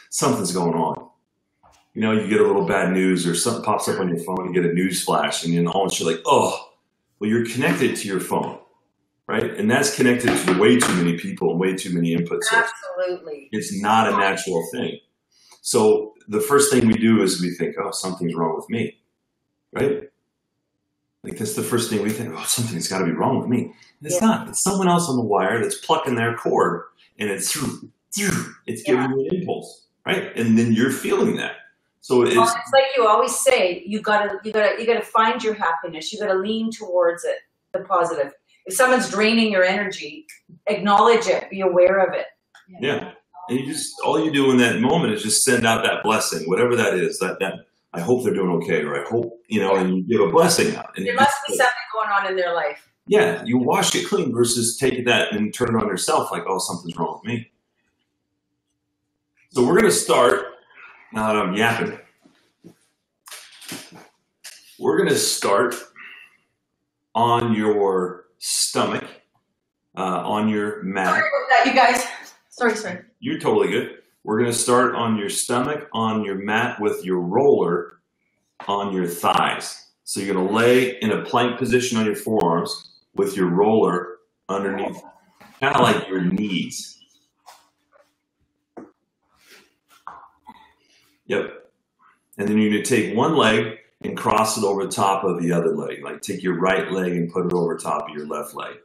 something's going on. You know, you get a little bad news or something pops up on your phone, you get a news flash, and then all of a sudden you're like, oh, well, you're connected to your phone, right? And that's connected to way too many people and way too many inputs. Absolutely. It's not a natural thing. So the first thing we do is we think, oh, something's wrong with me, right? Like that's the first thing we think, oh, something's got to be wrong with me. And it's not. It's someone else on the wire that's plucking their cord, and it's giving you an impulse, right? And then you're feeling that. So it's like you always say, you gotta find your happiness. You gotta lean towards it, the positive. If someone's draining your energy, acknowledge it, be aware of it. Yeah. And all you do in that moment is just send out that blessing, whatever that is, that I hope they're doing okay, or I hope, you know, and you give a blessing out. And there must be something going on in their life. Yeah. You wash it clean versus take that and turn it on yourself like, oh, something's wrong with me. So we're going to start, now that I'm yapping, we're going to start on your stomach, on your mat. Sorry about that, you guys. Sorry. You're totally good. We're going to start on your stomach, on your mat with your roller on your thighs. So you're going to lay in a plank position on your forearms with your roller underneath, kind of like your knees. Yep. And then you're going to take one leg and cross it over the top of the other leg. Like take your right leg and put it over top of your left leg.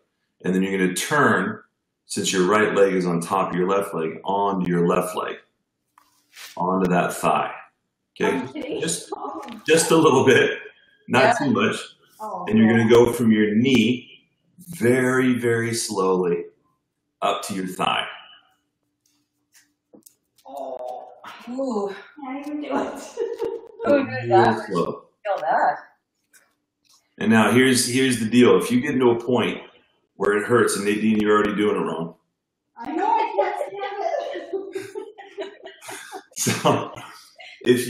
And then you're going to turn, since your right leg is on top of your left leg, onto your left leg, onto that thigh. Okay? Just a little bit, not too much. And you're going to go from your knee very, very slowly up to your thigh. Ooh. Can't even do it. Feel that. And now here's the deal. If you get into a point where it hurts, and Nadine, you're already doing it wrong. I know I can't stand it. So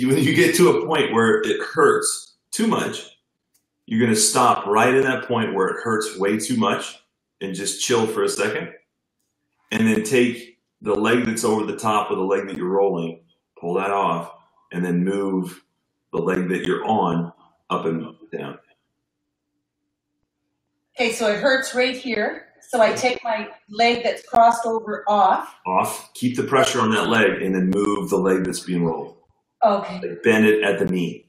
when you get to a point where it hurts too much, you're going to stop right in that point where it hurts way too much and just chill for a second. And then take the leg that's over the top of the leg that you're rolling, pull that off, and then move the leg that you're on up and down. Okay, so it hurts right here. So I take my leg that's crossed over off. Keep the pressure on that leg, and then move the leg that's being rolled. Okay. Like bend it at the knee.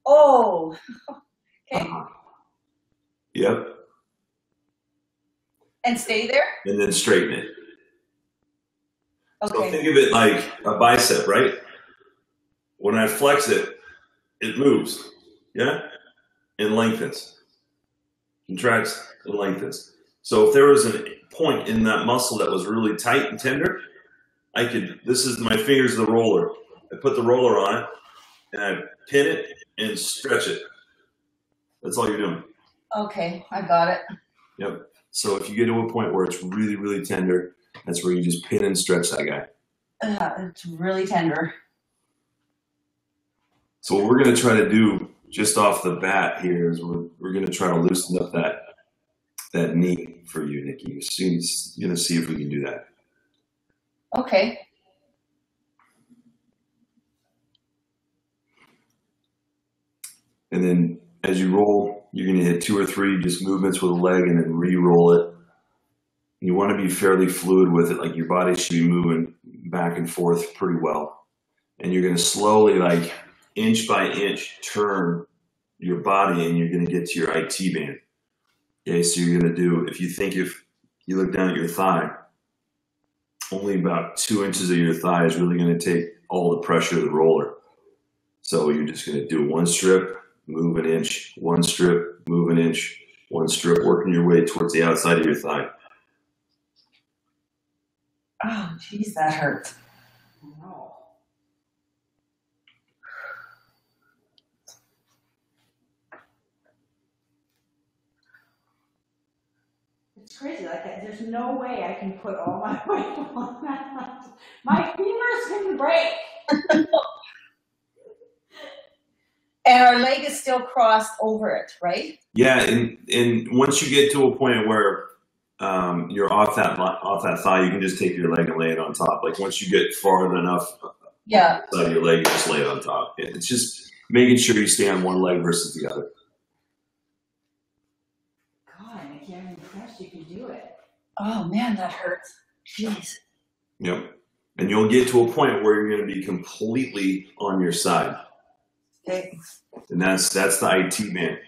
Oh. Okay. Yep. And stay there? And then straighten it. Okay. So think of it like a bicep, right? When I flex it, it moves. Yeah? And lengthens. Contracts and lengthens. So if there was a point in that muscle that was really tight and tender, this is my fingers of the roller. I put the roller on it, and I pin it and stretch it. That's all you're doing. Okay, I got it. Yep. So if you get to a point where it's really, really tender, that's where you just pin and stretch that guy. It's really tender. So what we're going to try to do just off the bat here is we're going to try to loosen up that knee for you, Nikki. You're going to see if we can do that. Okay. And then as you roll, you're going to hit 2 or 3 just movements with a leg and then re-roll it. You want to be fairly fluid with it, like your body should be moving back and forth pretty well. And you're going to slowly, like inch by inch, turn your body, and you're going to get to your IT band. Okay, so you're going to do, if you look down at your thigh, only about 2 inches of your thigh is really going to take all the pressure of the roller. So you're just going to do 1 strip, move an inch, 1 strip, move an inch, 1 strip, working your way towards the outside of your thigh. Oh, geez, that hurts. No. It's crazy. Like that. There's no way I can put all my weight on that. My femurs can break. And our leg is still crossed over it, right? Yeah, and once you get to a point where you're off that thigh, you can just take your leg and lay it on top. Like once you get far enough Yeah. Side of your leg, you just lay it on top. It's just making sure you stay on one leg versus the other. God, I can't impress you can do it. Oh man, that hurts. Jeez. Yep. And you'll get to a point where you're going to be completely on your side. Okay. And that's the IT band.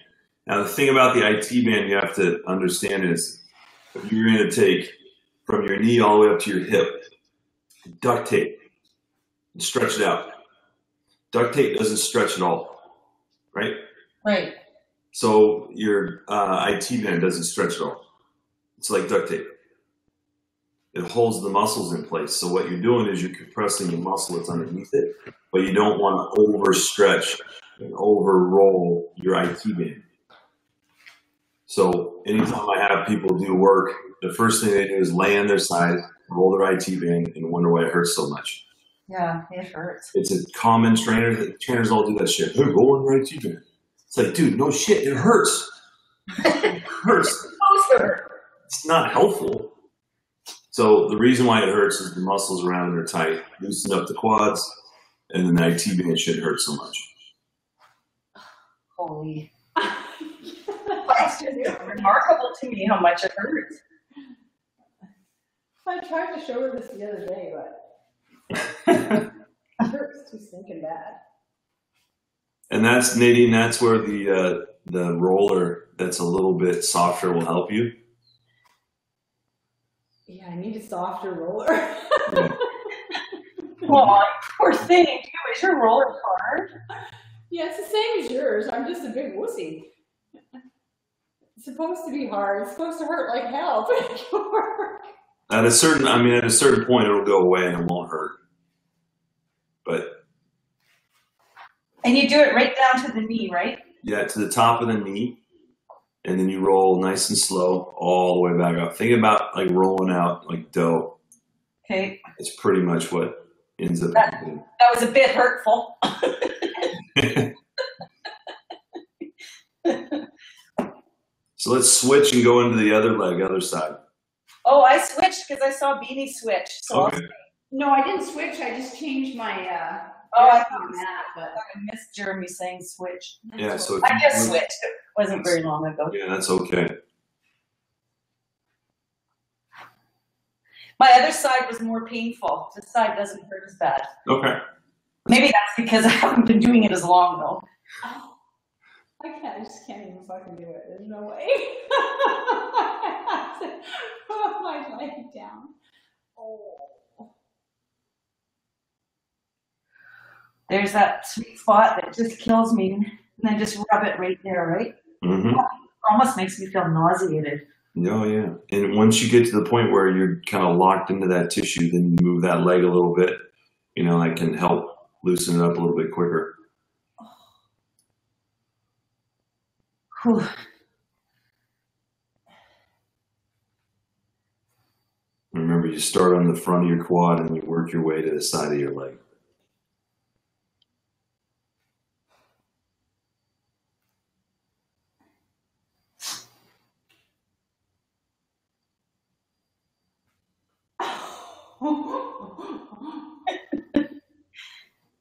Now, the thing about the IT band you have to understand is if you're going to take from your knee all the way up to your hip, duct tape, and stretch it out. Duct tape doesn't stretch at all, right? Right. So your IT band doesn't stretch at all. It's like duct tape. It holds the muscles in place. So what you're doing is you're compressing the muscle that's underneath it, but you don't want to overstretch and over-roll your IT band. So anytime I have people do work, the first thing they do is lay on their side, roll their IT band, and wonder why it hurts so much. Yeah, it hurts. It's a common trainer. Trainers all do that shit. Hey, roll on your IT band. It's like, dude, no shit. It hurts. It hurts. It's supposed to hurt. It's not helpful. So the reason why it hurts is the muscles around it are tight, loosen up the quads, and then the IT band shouldn't hurt so much. Holy. It's just remarkable to me how much it hurts. I tried to show her this the other day, but it hurts too stinking bad. And that's, Nadine, that's where the roller that's a little bit softer will help you. Yeah, I need a softer roller. Yeah. Well, poor thing, too. Is your roller hard? Yeah, it's the same as yours. I'm just a big wussy. It's supposed to be hard. It's supposed to hurt like hell. At a certain point, it'll go away and it won't hurt. But And you do it right down to the knee, right? yeah, to the top of the knee, and then you roll nice and slow all the way back up. Think about like rolling out like dough. Okay. It's pretty much what ends up happening. That was a bit hurtful. So let's switch and go into the other leg, other side. Oh, I switched because I saw Beanie switch. So Okay. No, I didn't switch. I just changed my. I but missed Jeremy saying switch. Yeah, so I just switched. It wasn't very long ago. yeah, that's okay. My other side was more painful. This side doesn't hurt as bad. Okay. Maybe that's because I haven't been doing it as long, though. oh, I just can't even fucking do it. There's no way. Put my leg down. Oh. There's that sweet spot that just kills me, and then just rub it right there, right? Mm-hmm. Almost makes me feel nauseated. Oh, yeah. And once you get to the point where you're kind of locked into that tissue, then you move that leg a little bit. You know, that can help loosen it up a little bit quicker. Whew. Remember, you start on the front of your quad and you work your way to the side of your leg.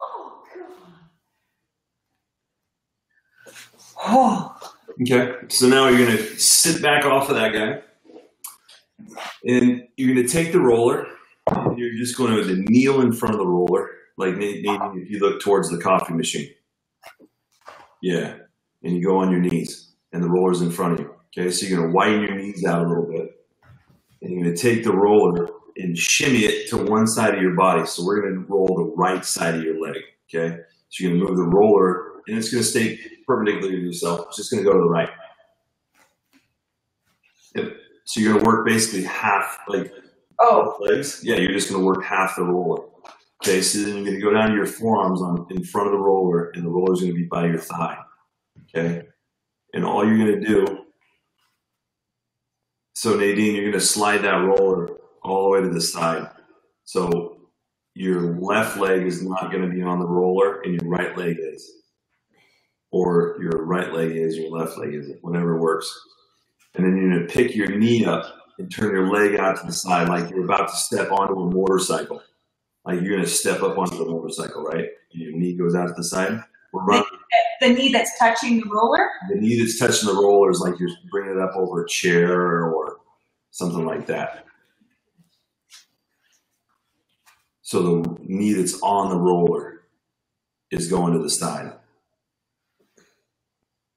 Oh, God. Oh. Okay, so now you're going to sit back off of that guy. And you're going to take the roller. And you're just going to kneel in front of the roller. Like maybe if you look towards the coffee machine. Yeah. And you go on your knees. And the roller's in front of you. Okay, so you're going to widen your knees out a little bit. And you're going to take the roller and shimmy it to one side of your body. So we're going to roll the right side of your leg. Okay, so you're going to move the roller, and it's going to stay perpendicular to yourself. It's just going to go to the right. Yep. So you're going to work basically half, like both legs. Yeah, you're just going to work half the roller. Okay, so then you're going to go down to your forearms in front of the roller, and the roller's going to be by your thigh. Okay, and all you're going to do. So Nadine, you're going to slide that roller all the way to the side. So your left leg is not going to be on the roller and your right leg is. Or your right leg is, your left leg is, whatever works. And then you're going to pick your knee up and turn your leg out to the side like you're about to step onto a motorcycle. like you're gonna step up onto the motorcycle, right? And your knee goes out to the side. We're running. The knee that's touching the roller? The knee that's touching the roller is like you're bringing it up over a chair or something like that. So the knee that's on the roller is going to the side.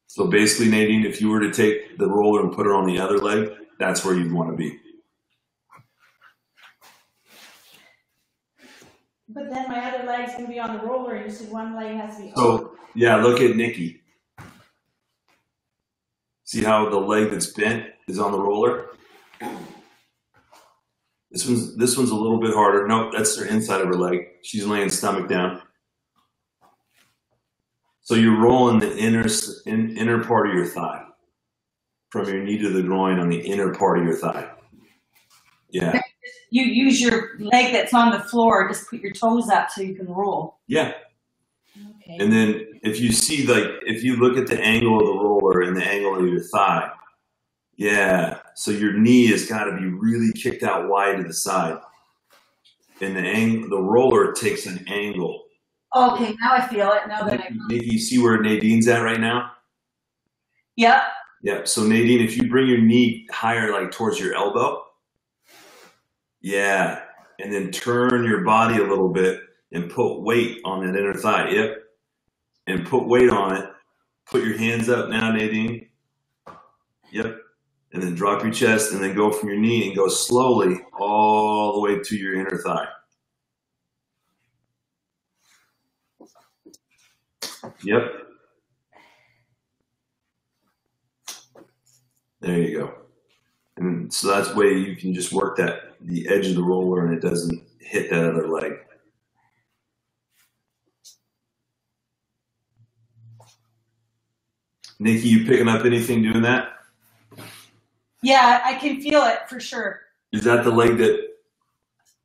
So basically, Nadine, if you were to take the roller and put it on the other leg, that's where you'd want to be. But then my other leg's gonna be on the roller, and you said one leg has to be. So yeah, look at Nikki. See how the leg that's bent is on the roller? This one's a little bit harder. Nope, that's her inside of her leg. She's laying stomach down. So you're rolling the inner part of your thigh. From your knee to the groin on the inner part of your thigh. Yeah. You use your leg that's on the floor, just put your toes up so you can roll. Yeah. Okay. And then if you see, like, if you look at the angle of the roller and the angle of your thigh, yeah. So your knee has got to be really kicked out wide to the side. And the roller takes an angle. Okay, now I feel it. Now that Nikki, you see where Nadine's at right now? Yep. Yeah. So Nadine, if you bring your knee higher, like towards your elbow, yeah, and then turn your body a little bit and put weight on that inner thigh. Yep. And put weight on it. Put your hands up now, Nadine. Yep. And then drop your chest and then go from your knee and go slowly all the way to your inner thigh. Yep. There you go. And so that's the way you can just work the edge of the roller and it doesn't hit that other leg. Nikki, you picking up anything doing that? Yeah, I can feel it for sure. Is that the leg that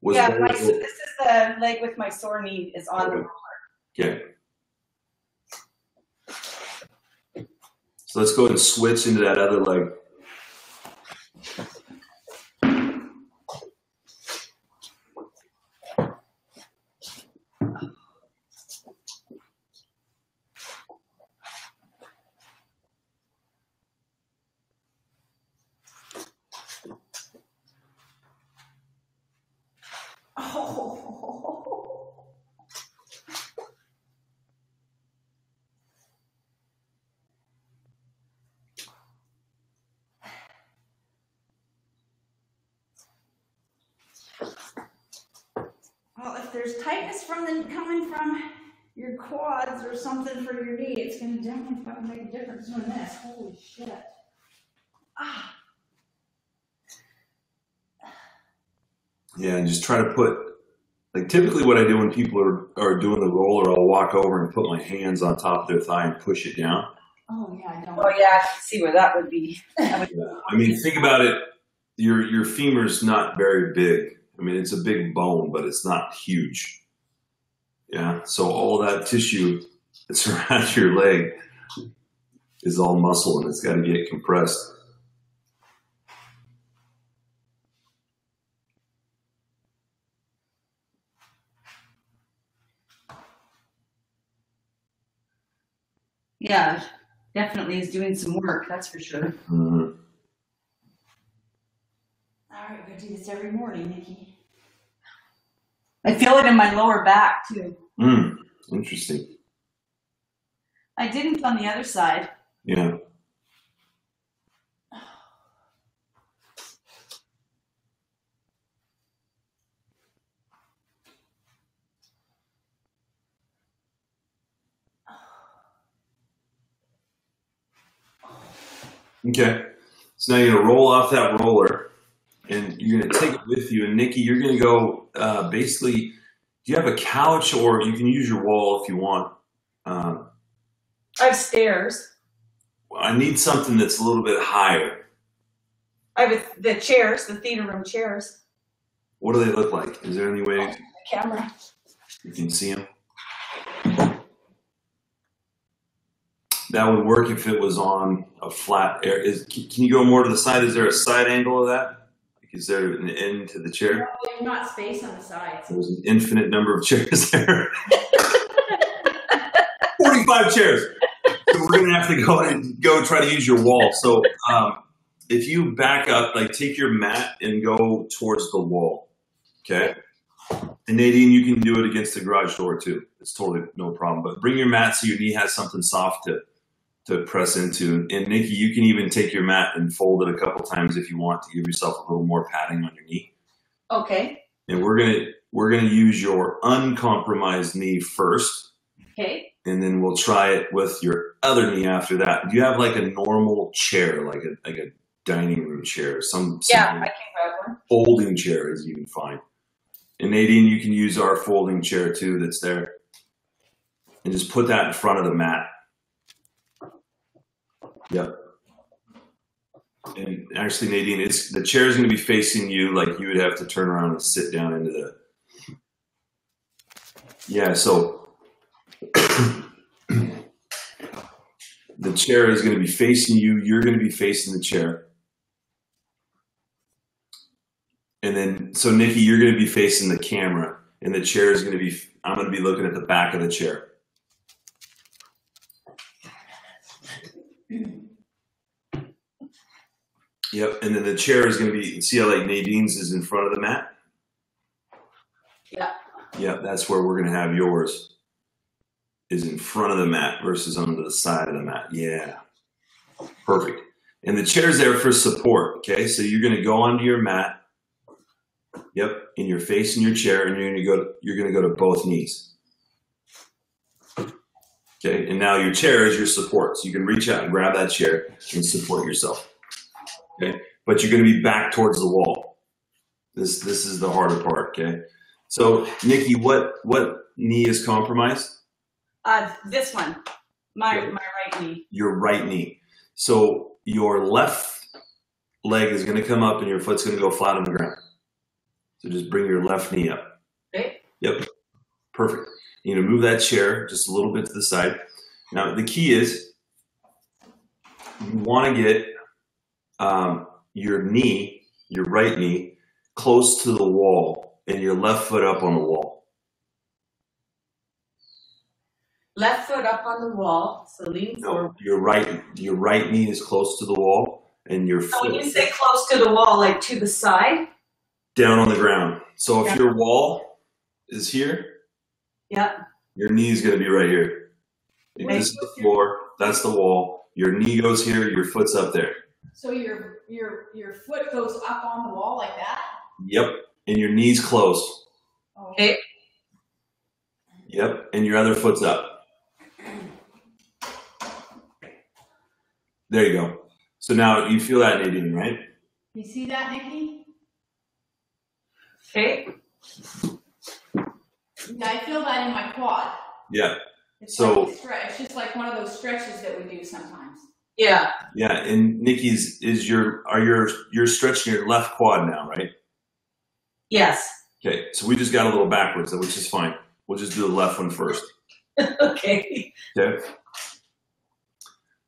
was? Yeah, this is the leg with my sore knee is on the roller. Okay. So let's go ahead and switch into that other leg. Well, if there's tightness coming from your quads or something for your knee, it's gonna definitely fucking make a difference doing this. Holy shit. Ah. Yeah, and just try to put, like typically what I do when people are doing the roller, I'll walk over and put my hands on top of their thigh and push it down. Oh yeah, I don't. Oh yeah, I can see where that would be. Yeah. I mean, think about it. Your femur's not very big. I mean, it's a big bone, but it's not huge. Yeah, so all of that tissue that's around your leg is all muscle and it's got to get compressed. Yeah, definitely is doing some work, that's for sure. Mm-hmm. All right, we're gonna do this every morning, Nikki. I feel it in my lower back too. Interesting. I didn't on the other side. Yeah. Okay. So now you're going to roll off that roller and you're going to take it with you. And Nikki, you're going to go basically, do you have a couch or you can use your wall if you want? I have stairs. I need something that's a little bit higher. I have the chairs, the theater room chairs. What do they look like? Is there any way The camera. you can see them? That would work if it was on a flat air. Can you go more to the side? Is there a side angle of that? Is there an end to the chair? No, there's not space on the sides. There's an infinite number of chairs there. 45 chairs. So we're gonna have to go try to use your wall. So if you back up, like take your mat and go towards the wall. Okay. And Nadine, you can do it against the garage door too. It's totally no problem. But bring your mat so your knee has something soft to press into. And Nikki, you can even take your mat and fold it a couple times if you want to give yourself a little more padding on your knee. Okay. And we're gonna use your uncompromised knee first. Okay. And then we'll try it with your other knee after that. Do you have like a normal chair, like a dining room chair? Yeah, I can grab one. Folding chair is even fine. And Nadine, you can use our folding chair too that's there. And just put that in front of the mat. Yep. And actually, Nadine, the chair is going to be facing you, like you would have to turn around and sit down into the. Yeah, so the chair is going to be facing you. You're going to be facing the chair. And then, so Nikki, you're going to be facing the camera, and the chair is going to be, I'm going to be looking at the back of the chair. Yep, and then the chair is going to be, see how like Nadine's is in front of the mat? Yeah. Yep, that's where we're going to have yours, is in front of the mat versus on the side of the mat. Yeah, perfect. And the chair's there for support, okay? So you're going to go onto your mat. Yep, and you're facing your chair, and you're going to go to both knees. Okay, and now your chair is your support, so you can reach out and grab that chair and support yourself. Okay, but you're going to be back towards the wall. This is the harder part. Okay, so Nikki, what knee is compromised? This one, my right knee. Your right knee. So your left leg is going to come up, and your foot's going to go flat on the ground. So just bring your left knee up. Okay. Yep. Perfect. You know, move that chair just a little bit to the side. Now, the key is you want to get your knee, your right knee, close to the wall and your left foot up on the wall. Left foot up on the wall, so lean forward. Your right knee is close to the wall and your foot. So when you say close to the wall, like to the side? Down on the ground. So if your wall is here, your knee is going to be right here. This is the floor. That's the wall. Your knee goes here. Your foot's up there. So your foot goes up on the wall like that? Yep. And your knee's closed. Okay. Yep. And your other foot's up. There you go. So now you feel that, Nadine, right? You see that, Nikki? Okay. Yeah, I feel that in my quad. Yeah. It's So like it's just like one of those stretches that we do sometimes. Yeah. Yeah, and Nikki's you're stretching your left quad now, right? Yes. Okay, so we just got a little backwards, which is fine. We'll just do the left one first. Okay. Okay.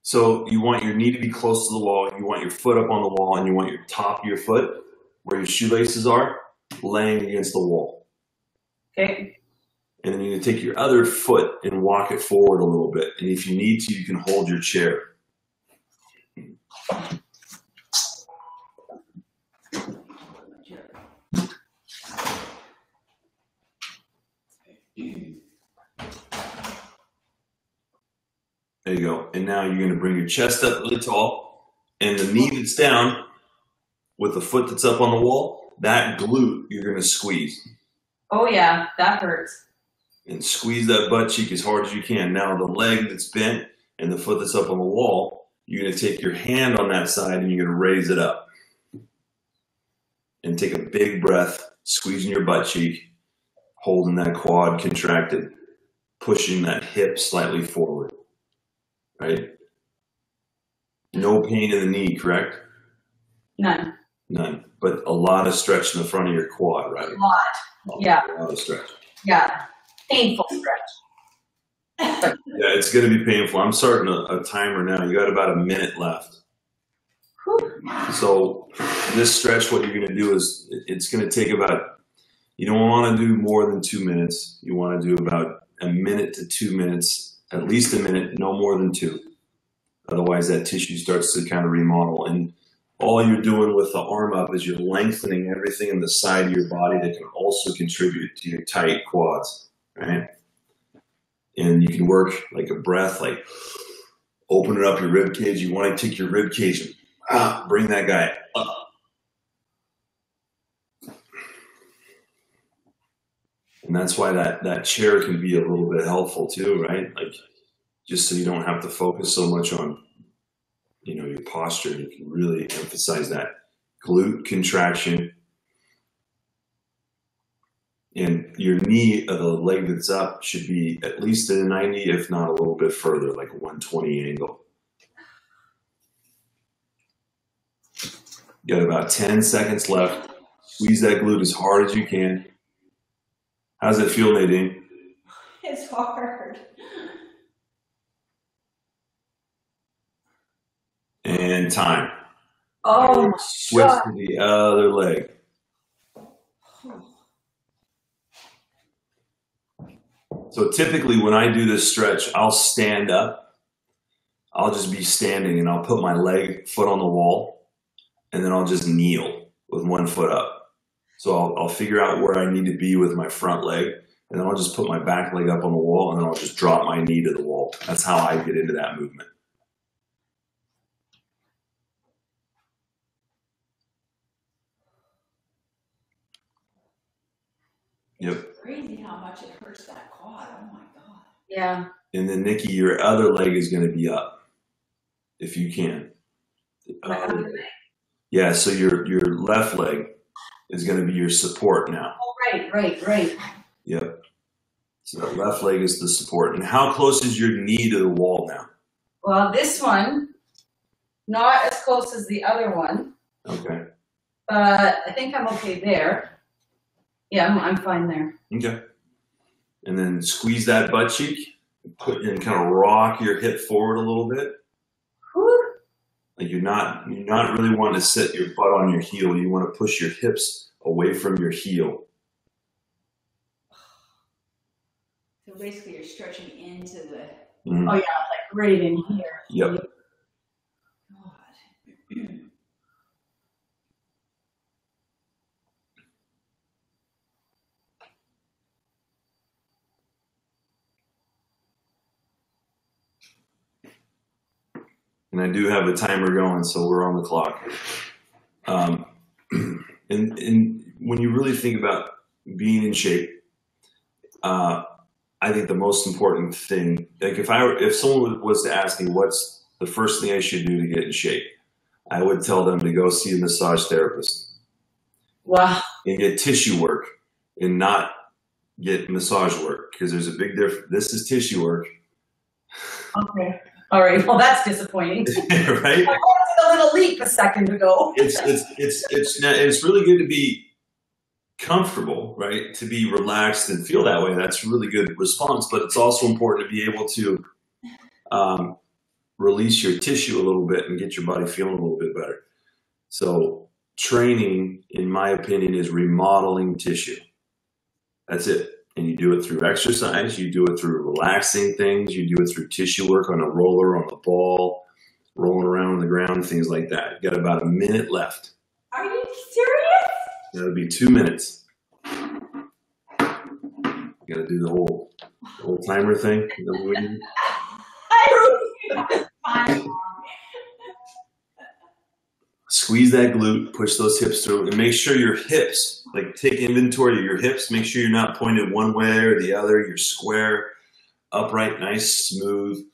So you want your knee to be close to the wall, you want your foot up on the wall, and you want your top of your foot, where your shoelaces are, laying against the wall. Okay. And then you're going to take your other foot and walk it forward a little bit. And if you need to, you can hold your chair. There you go. And now you're going to bring your chest up really tall, and the knee that's down with the foot that's up on the wall, that glute you're going to squeeze. Oh yeah, that hurts. And squeeze that butt cheek as hard as you can. Now the leg that's bent and the foot that's up on the wall, you're going to take your hand on that side and you're going to raise it up. And take a big breath, squeezing your butt cheek, holding that quad contracted, pushing that hip slightly forward. Right? No pain in the knee, correct? None. None. But a lot of stretch in the front of your quad, right? A lot. Yeah. A lot of stretch. Yeah. Painful stretch. Yeah, it's going to be painful. I'm starting a timer now. You got about a minute left. So this stretch, what you're going to do is it's going to take about, you don't want to do more than 2 minutes. You want to do about a minute to 2 minutes, at least a minute, no more than 2. Otherwise that tissue starts to kind of remodel. And all you're doing with the arm up is you're lengthening everything in the side of your body that can also contribute to your tight quads, right? And you can work like a breath, like open it up your rib cage. You want to take your rib cage and bring that guy up. And that's why that chair can be a little bit helpful too, right? Like just so you don't have to focus so much on, your posture. You can really emphasize that glute contraction. And your knee of the leg that's up should be at least at a 90, if not a little bit further, like a 120 angle. You got about 10 seconds left. Squeeze that glute as hard as you can. How's it feel, Nadine? It's hard. And time. Oh, Switch to the other leg. So typically when I do this stretch, I'll stand up. I'll just be standing and I'll put my foot on the wall, and then I'll just kneel with one foot up. So I'll figure out where I need to be with my front leg, and then I'll just put my back leg up on the wall, and then I'll just drop my knee to the wall. That's how I get into that movement. Yep. It's crazy how much it hurts that quad. Oh my God. yeah. And then Nikki, your other leg is going to be up, if you can. My other leg. Yeah, so your left leg is going to be your support now. Oh, right. Yep. So that left leg is the support. And how close is your knee to the wall now? Well, this one, not as close as the other one. Okay. But I think I'm okay there. Yeah, I'm fine there. Okay. And then squeeze that butt cheek and kind of rock your hip forward a little bit. Whew. Like you're not really wanting to sit your butt on your heel. You want to push your hips away from your heel. So basically you're stretching into the... Mm-hmm. Oh yeah, like right in here. Yep. God. And I do have a timer going, so we're on the clock. And when you really think about being in shape, I think the most important thing, like if someone was to ask me what's the first thing I should do to get in shape, I would tell them to go see a massage therapist. Wow. And get tissue work and not get massage work, because there's a big difference. This is tissue work. Okay. All right. Well, that's disappointing. Right? I wanted a little leap a second ago. It's really good to be comfortable, right? To be relaxed and feel that way. That's a really good response, but it's also important to be able to release your tissue a little bit and get your body feeling a little bit better. So training, in my opinion, is remodeling tissue. That's it. And you do it through exercise, you do it through relaxing things, you do it through tissue work on a roller, on the ball, rolling around on the ground, things like that. You got about a minute left. Are you serious? That'll be 2 minutes. You gotta do the whole timer thing. Fine. Squeeze that glute, push those hips through, and make sure your hips, like take inventory of your hips, make sure you're not pointed one way or the other, you're square, upright, nice, smooth,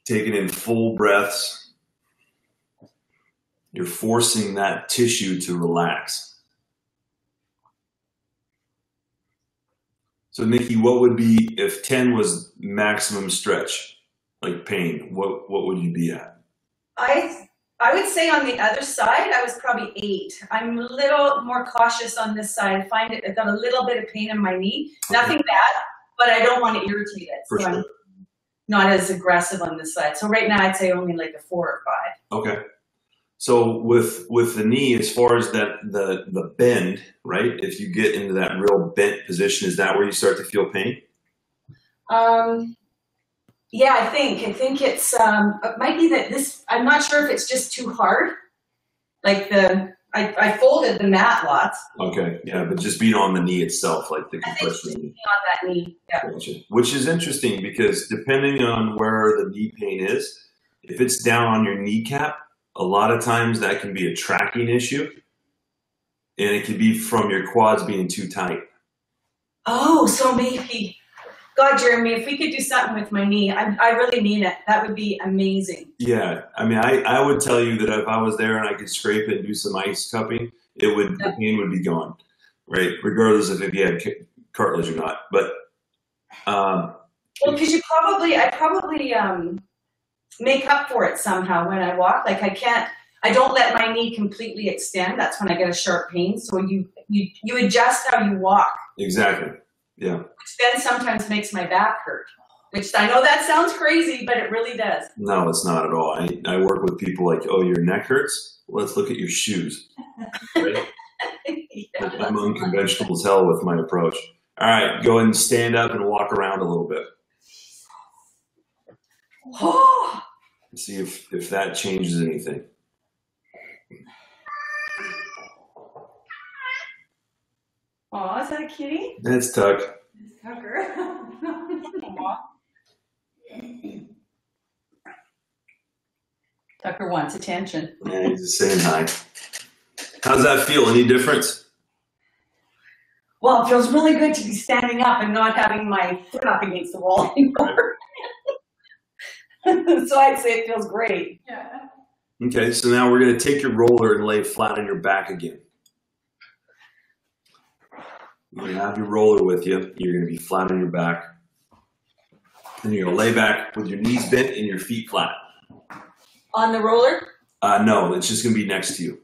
taking in full breaths. You're forcing that tissue to relax. So Nikki, what would be, if 10 was maximum stretch, like pain, what would you be at? I would say on the other side, I was probably 8. I'm a little more cautious on this side. I find I've got a little bit of pain in my knee. Okay. Nothing bad, but I don't want to irritate it. For so sure. I'm not as aggressive on this side. So right now I'd say only like a 4 or 5. Okay. So with the knee, as far as the bend, right? If you get into that real bent position, is that where you start to feel pain? Yeah, I think it's it might be that this. I'm not sure if it's just too hard. Like I folded the mat lots. Okay, yeah, but just being on the knee itself, like the compression knee. On that knee, yeah. Which is interesting because depending on where the knee pain is, if it's down on your kneecap, a lot of times that can be a tracking issue, and it could be from your quads being too tight. Oh, so maybe. God, Jeremy, if we could do something with my knee, I really mean it. That would be amazing. Yeah, I mean, I would tell you that if I was there and I could scrape it and do some ice cupping, the pain would be gone, right? Regardless of if you had cartilage or not. But well, because I probably make up for it somehow when I walk. Like I don't let my knee completely extend. That's when I get a sharp pain. So you adjust how you walk. Exactly. Yeah. Which then sometimes makes my back hurt. Which I know that sounds crazy, but it really does. No, it's not at all. I work with people like, oh, your neck hurts? Let's look at your shoes. Right? Yeah, I'm unconventional as hell with my approach. All right, go ahead and stand up and walk around a little bit. Oh. See if that changes anything. Oh, is that a kitty? That's Tuck. It's Tucker. Tucker wants attention. Yeah, he's just saying hi. How's that feel? Any difference? Well, it feels really good to be standing up and not having my foot up against the wall anymore. So I'd say it feels great. Yeah. Okay, so now we're going to take your roller and lay flat on your back again. You're going to have your roller with you. You're going to be flat on your back. And you're going to lay back with your knees bent and your feet flat. On the roller? No, it's just going to be next to you.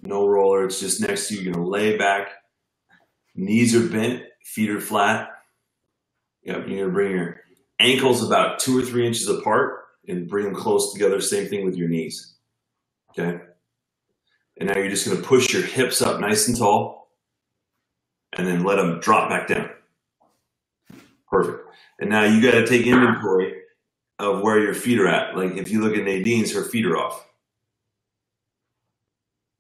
No roller, it's just next to you. You're going to lay back. Knees are bent, feet are flat. Yep, you're going to bring your ankles about 2 or 3 inches apart and bring them close together. Same thing with your knees. Okay? And now you're just going to push your hips up nice and tall and then let them drop back down. Perfect. And now you got to take inventory of where your feet are at. Like if you look at Nadine's, her feet are off.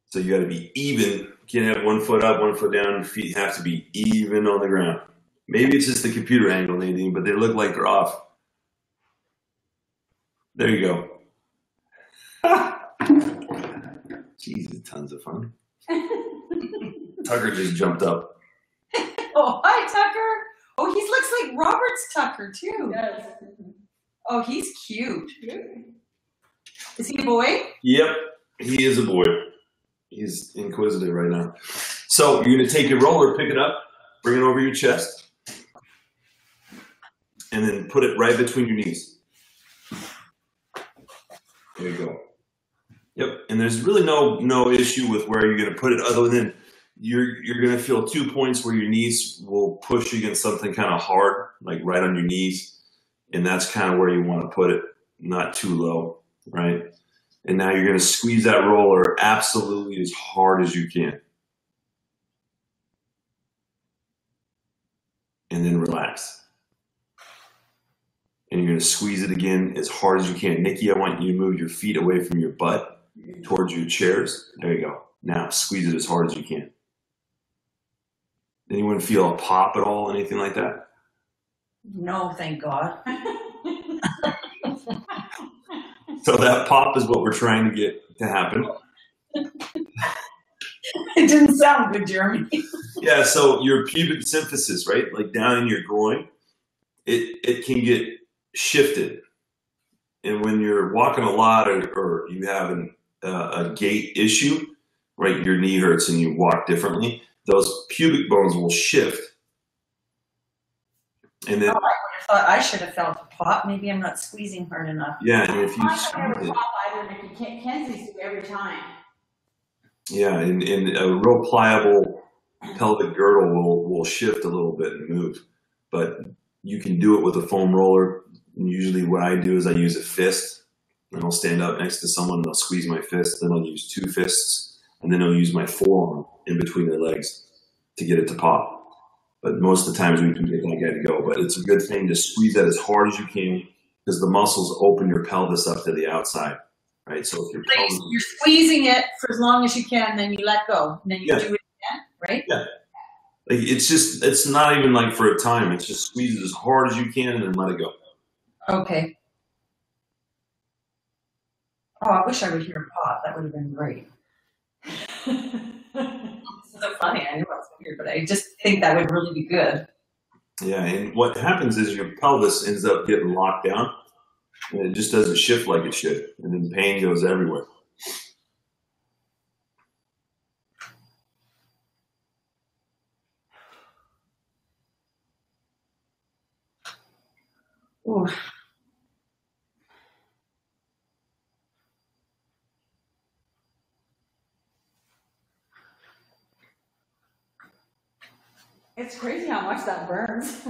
So you got to be even. You can't have 1 foot up, 1 foot down. Your feet have to be even on the ground. Maybe it's just the computer angle, Nadine, but they look like they're off. There you go. Jesus, tons of fun. Tucker just jumped up. Oh, hi, Tucker. Oh, he looks like Robert's Tucker, too. Yes. Oh, he's cute. Is he a boy? Yep, he is a boy. He's inquisitive right now. So you're going to take your roller, pick it up, bring it over your chest, and then put it right between your knees. There you go. Yep, and there's really no issue with where you're going to put it other than you're going to feel 2 points where your knees will push against something kind of hard, like right on your knees, and that's kind of where you want to put it, not too low, right? And now you're going to squeeze that roller absolutely as hard as you can. And then relax. And you're going to squeeze it again as hard as you can. Nikki, I want you to move your feet away from your butt towards your chairs. There you go. Now squeeze it as hard as you can. Anyone feel a pop at all? Anything like that? No, thank God. So that pop is what we're trying to get to happen. It didn't sound good, Jeremy. Yeah, so your pubic symphysis, right? Like down in your groin, it can get shifted. And when you're walking a lot or you have a gait issue, right, your knee hurts and you walk differently, those pubic bones will shift. And then I thought I should have felt a pop. Maybe I'm not squeezing hard enough. yeah, and if you I squeeze never it, pop either, Nikki. Kenzie's do every time. yeah, and a real pliable pelvic girdle will shift a little bit and move. But you can do it with a foam roller. And usually what I do is I use a fist And I'll stand up next to someone and I'll squeeze my fist. Then I'll use 2 fists, and then I'll use my forearm in between their legs to get it to pop. But most of the times we can get that guy to go. But it's a good thing to squeeze that as hard as you can, because the muscles open your pelvis up to the outside, right? So if your pelvis, you're squeezing it for as long as you can, then you let go, and then you do it again, right? Yeah. Like it's not even like for a time. It's just squeeze it as hard as you can and then let it go. Okay. Oh, I wish I would hear pop. That would have been great. It's so funny. I know it's weird, but I just think that would really be good. Yeah, and what happens is your pelvis ends up getting locked down, and it just doesn't shift like it should, and then pain goes everywhere. Ooh. It's crazy how much that burns.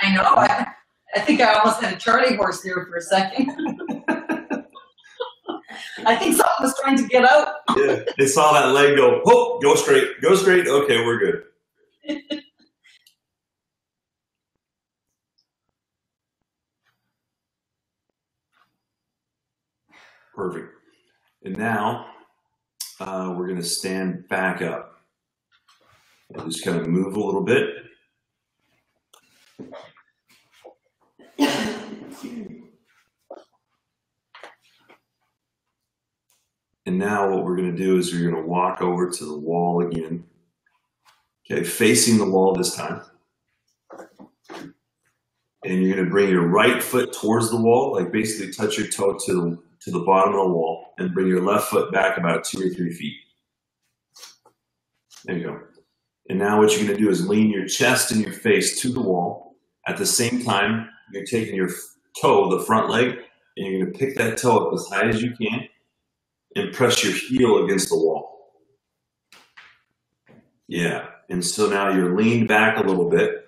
I know. I think I almost had a Charlie horse there for a second. I think something was trying to get out. Yeah, they saw that leg go, oh, go straight, go straight. Okay, we're good. Perfect. And now we're going to stand back up. I'll just kind of move a little bit. And now what we're going to do is we're going to walk over to the wall again. Okay, facing the wall this time. And you're going to bring your right foot towards the wall, like basically touch your toe to the bottom of the wall, and bring your left foot back about 2 or 3 feet. There you go. And now what you're going to do is lean your chest and your face to the wall. At the same time, you're taking your toe, the front leg, and you're going to pick that toe up as high as you can and press your heel against the wall. Yeah. And so now you're leaned back a little bit.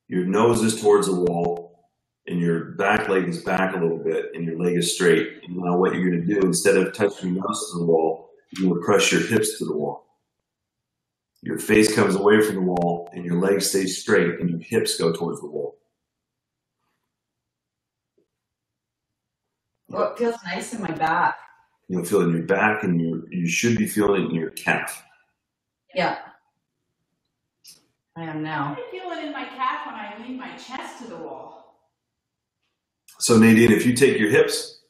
Your nose is towards the wall, and your back leg is back a little bit, and your leg is straight. And now what you're going to do, instead of touching your nose to the wall, you're going to press your hips to the wall. Your face comes away from the wall, and your leg stays straight, and your hips go towards the wall. Well, it feels nice in my back. You'll feel it in your back, and you should be feeling it in your calf. Yeah. I am now. I feel it in my calf when I lean my chest to the wall. So Nadine, if you take your hips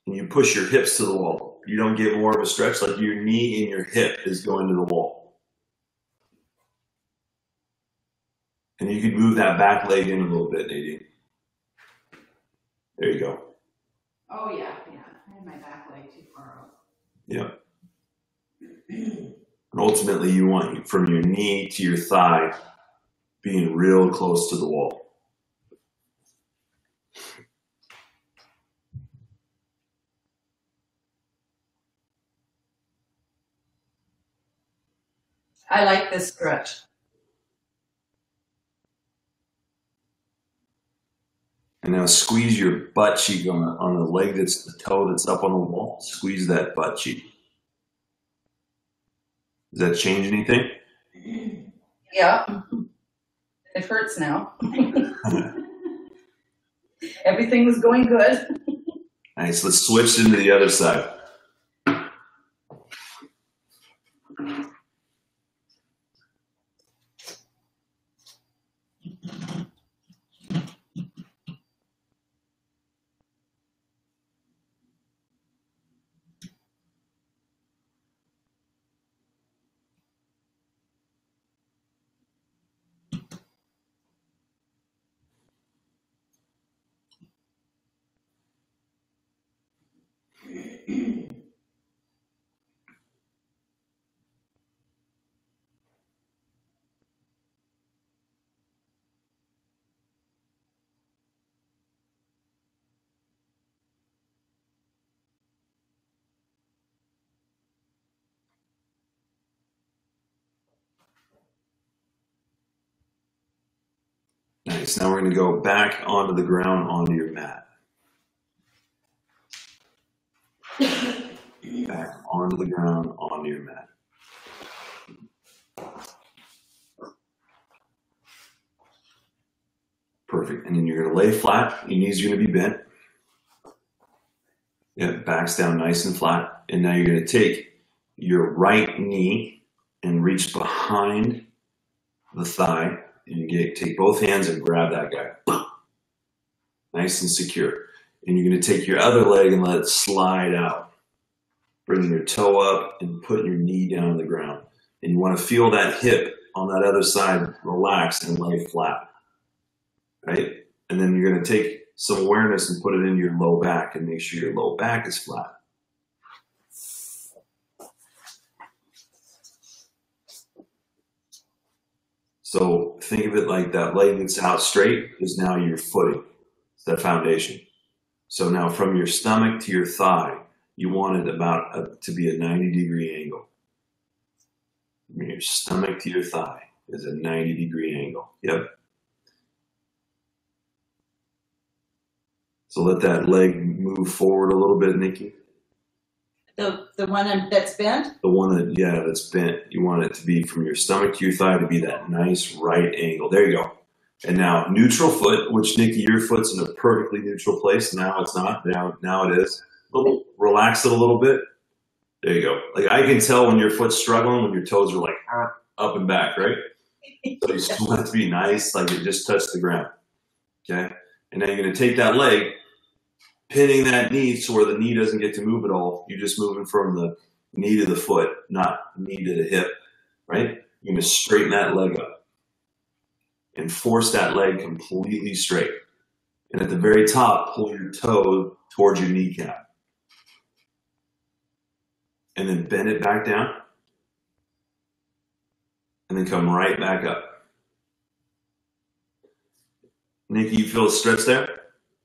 and you push your hips to the wall, you don't get more of a stretch, like your knee and your hip is going to the wall. And you can move that back leg in a little bit, Nadine. There you go. Oh, yeah. I had my back leg too far out. Yeah. And ultimately, you want from your knee to your thigh being real close to the wall. I like this stretch. And now squeeze your butt cheek on the leg that's the toe that's up on the wall. Squeeze that butt cheek. Does that change anything? Yeah. It hurts now. Everything was going good. Nice. Let's switch into the other side. Nice. Now we're going to go back onto the ground, onto your mat. back onto the ground, onto your mat. Perfect. And then you're going to lay flat. Your knees are going to be bent. Yeah, back's down nice and flat. And now you're going to take your right knee and reach behind the thigh. And you take both hands and grab that guy. Nice and secure. And you're going to take your other leg and let it slide out. Bringing your toe up and putting your knee down on the ground. And you want to feel that hip on that other side relax and lay flat. Right? And then you're going to take some awareness and put it in your low back and make sure your low back is flat. So think of it like that leg that's out straight is now your footing. It's that foundation. So now from your stomach to your thigh, you want it to be a 90-degree angle. From your stomach to your thigh is a 90-degree angle. Yep. So let that leg move forward a little bit, Nikki. The one that's bent? The one that, yeah, that's bent. You want it to be from your stomach to your thigh to be that nice right angle. There you go. And now neutral foot, which Nikki, your foot's in a perfectly neutral place. Now it's not. Now it is. Relax it a little bit. There you go. Like I can tell when your foot's struggling, when your toes are like up and back, right? So you still want it to be nice, like it just touched the ground. Okay? And now you're going to take that leg, pinning that knee so where the knee doesn't get to move at all. You're just moving from the knee to the foot, not knee to the hip, right? You're going to straighten that leg up and force that leg completely straight. And at the very top, pull your toe towards your kneecap. And then bend it back down. And then come right back up. Nikki, you feel a stretch there?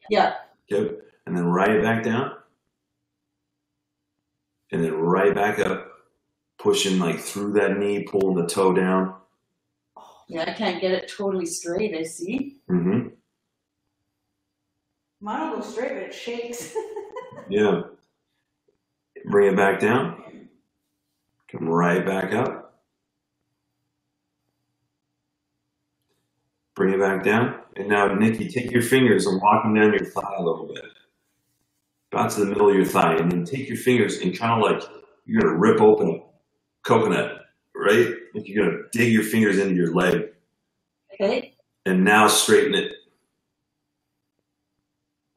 Yeah. Good. And then right back down. And then right back up. Pushing like through that knee, pulling the toe down. Yeah, I can't get it totally straight, I see. Mm-hmm. Mine will go straight, but it shakes. Yeah. Bring it back down. Come right back up. Bring it back down. And now, Nikki, take your fingers and walk them down your thigh a little bit. About to the middle of your thigh. And then take your fingers and kind of like you're going to rip open a coconut, right? Like you're going to dig your fingers into your leg. Okay. And now straighten it.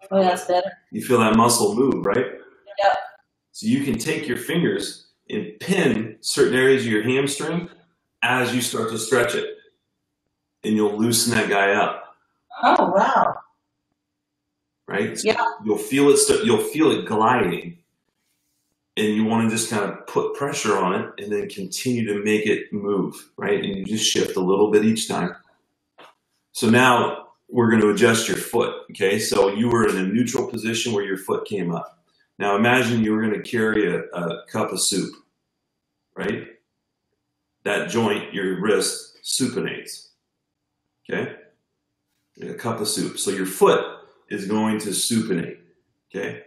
Oh, that's better. You feel that muscle move, right? Yep. So you can take your fingers and pin certain areas of your hamstring as you start to stretch it. And you'll loosen that guy up. Oh, wow. Right? So yeah. You'll feel it gliding. And you want to just kind of put pressure on it and then continue to make it move, right? And you just shift a little bit each time. So now we're going to adjust your foot, okay? So you were in a neutral position where your foot came up. Now imagine you were going to carry a cup of soup, right? That joint, your wrist, supinates, okay? A cup of soup. So your foot is going to supinate, okay?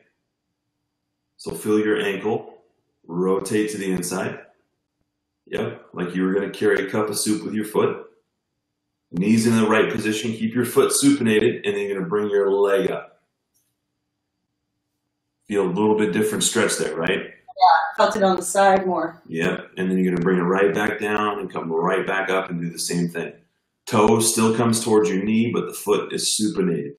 So feel your ankle, rotate to the inside. Yep, like you were going to carry a cup of soup with your foot. Knees in the right position, keep your foot supinated, and then you're going to bring your leg up. Feel a little bit different stretch there, right? Yeah, felt it on the side more. Yep, and then you're going to bring it right back down and come right back up and do the same thing. Toe still comes towards your knee, but the foot is supinated.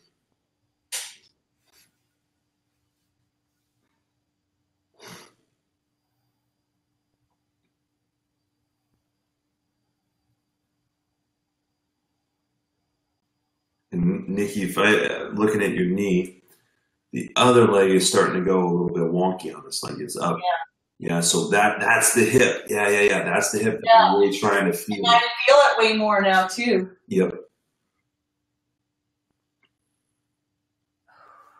And Nikki, if looking at your knee, the other leg is starting to go a little bit wonky on this, like it's up. Yeah, so that's the hip. Yeah. That's the hip that you're really trying to feel. And I feel it way more now, too. Yep.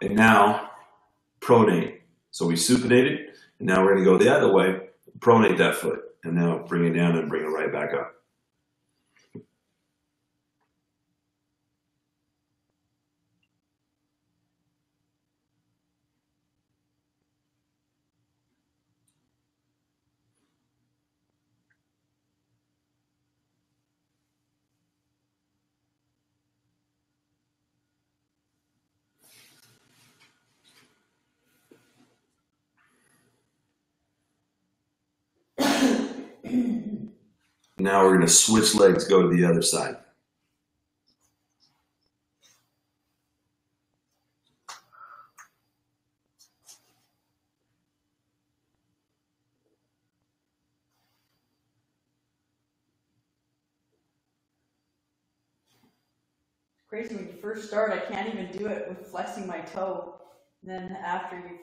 And now, pronate. So we supinated, and now we're going to go the other way, pronate that foot, and now bring it down and bring it right back up. Now we're going to switch legs, go to the other side. Crazy when you first start, I can't even do it with flexing my toe. And then after you've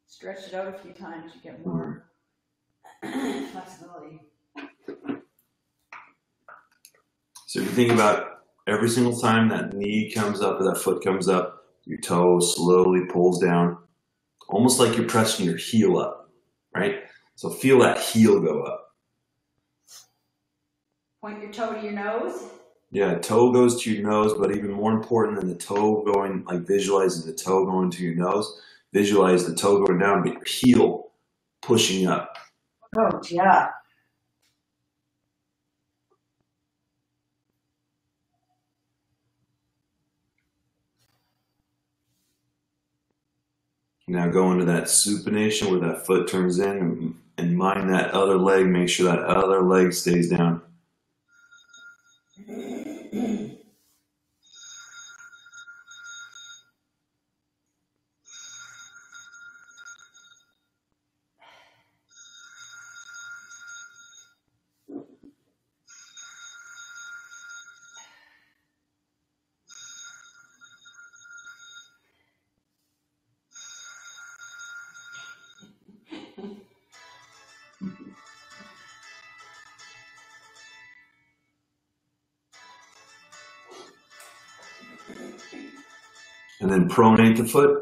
stretched it out a few times, you get more flexibility. So if you think about every single time that knee comes up or that foot comes up, your toe slowly pulls down, almost like you're pressing your heel up, right? So feel that heel go up. Point your toe to your nose. Yeah, toe goes to your nose, but even more important than the toe going, like visualizing the toe going to your nose, visualize the toe going down, but your heel pushing up. Oh, yeah. Now go into that supination where that foot turns in and mind that other leg. Make sure that other leg stays down. And then pronate the foot.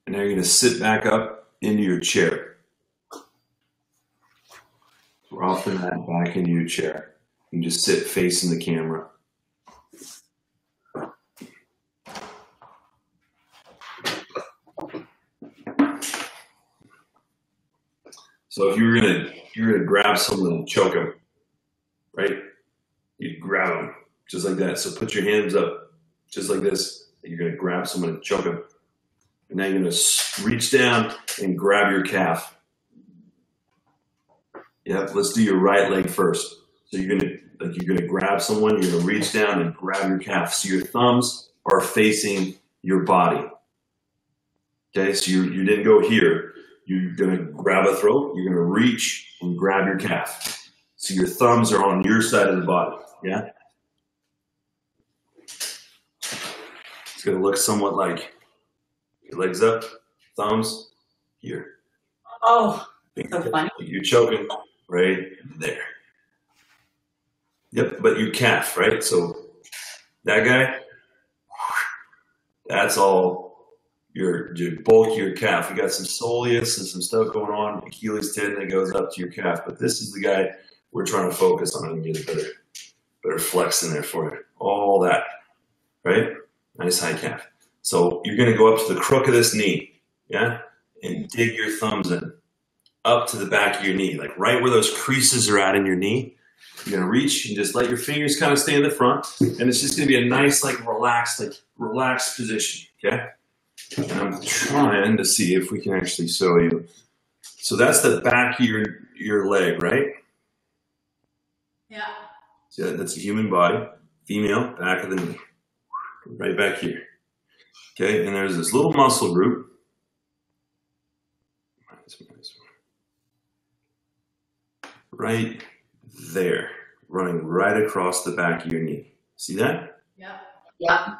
And now you're going to sit back up into your chair. Often that back into your chair. You just sit facing the camera. So if you're gonna grab someone and choke them, right? You grab them just like that. So put your hands up just like this. You're gonna grab someone and choke them. And now you're gonna reach down and grab your calf. Yep, let's do your right leg first. So you're gonna grab someone, you're gonna reach down and grab your calf. So your thumbs are facing your body. Okay, so you didn't go here. You're gonna grab a throat, you're gonna reach and grab your calf. So your thumbs are on your side of the body, yeah? It's gonna look somewhat like your legs up, thumbs here. Oh, so funny. You're choking right there. Yep, but your calf, right? So that guy, that's all your bulk of your calf. You got some soleus and some stuff going on, Achilles tendon that goes up to your calf. But this is the guy we're trying to focus on and get a better flex in there for you. All that, right? Nice high calf. So you're going to go up to the crook of this knee, yeah? And dig your thumbs in, up to the back of your knee, like right where those creases are at in your knee. You're going to reach and just let your fingers kind of stay in the front. And it's just going to be a nice, relaxed position, okay? And I'm trying to see if we can actually show you. So that's the back of your leg, right? Yeah. So that's a human body, female, back of the knee, right back here. Okay, and there's this little muscle group. Right there, running right across the back of your knee. See that? Yeah. Yeah.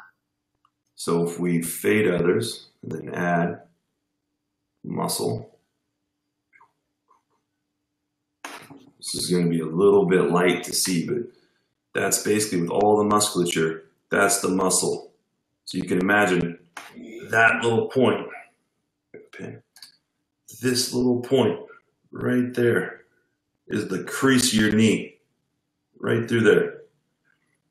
So if we fade others and then add muscle, this is going to be a little bit light to see, but That's basically with all the musculature, that's the muscle. So you can imagine that little point, this little point right there is the crease of your knee, right through there.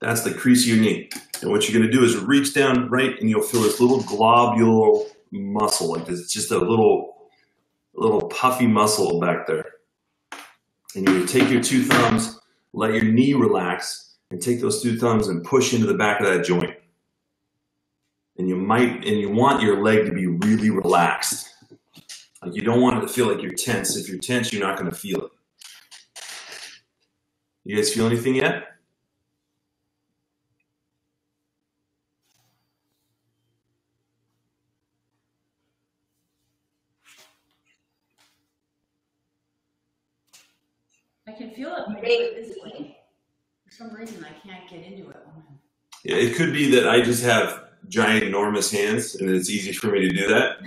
That's the crease of your knee. And what you're going to do is reach down right, and you'll feel this little globular muscle, like this, just a little puffy muscle back there. And you're going to take your two thumbs, let your knee relax, and take those two thumbs and push into the back of that joint. And you want your leg to be really relaxed. Like you don't want it to feel like you're tense. If you're tense, you're not going to feel it. You guys feel anything yet? I can feel it physically. For some reason, I can't get into it. Yeah, it could be that I just have giant, enormous hands, and it's easy for me to do that.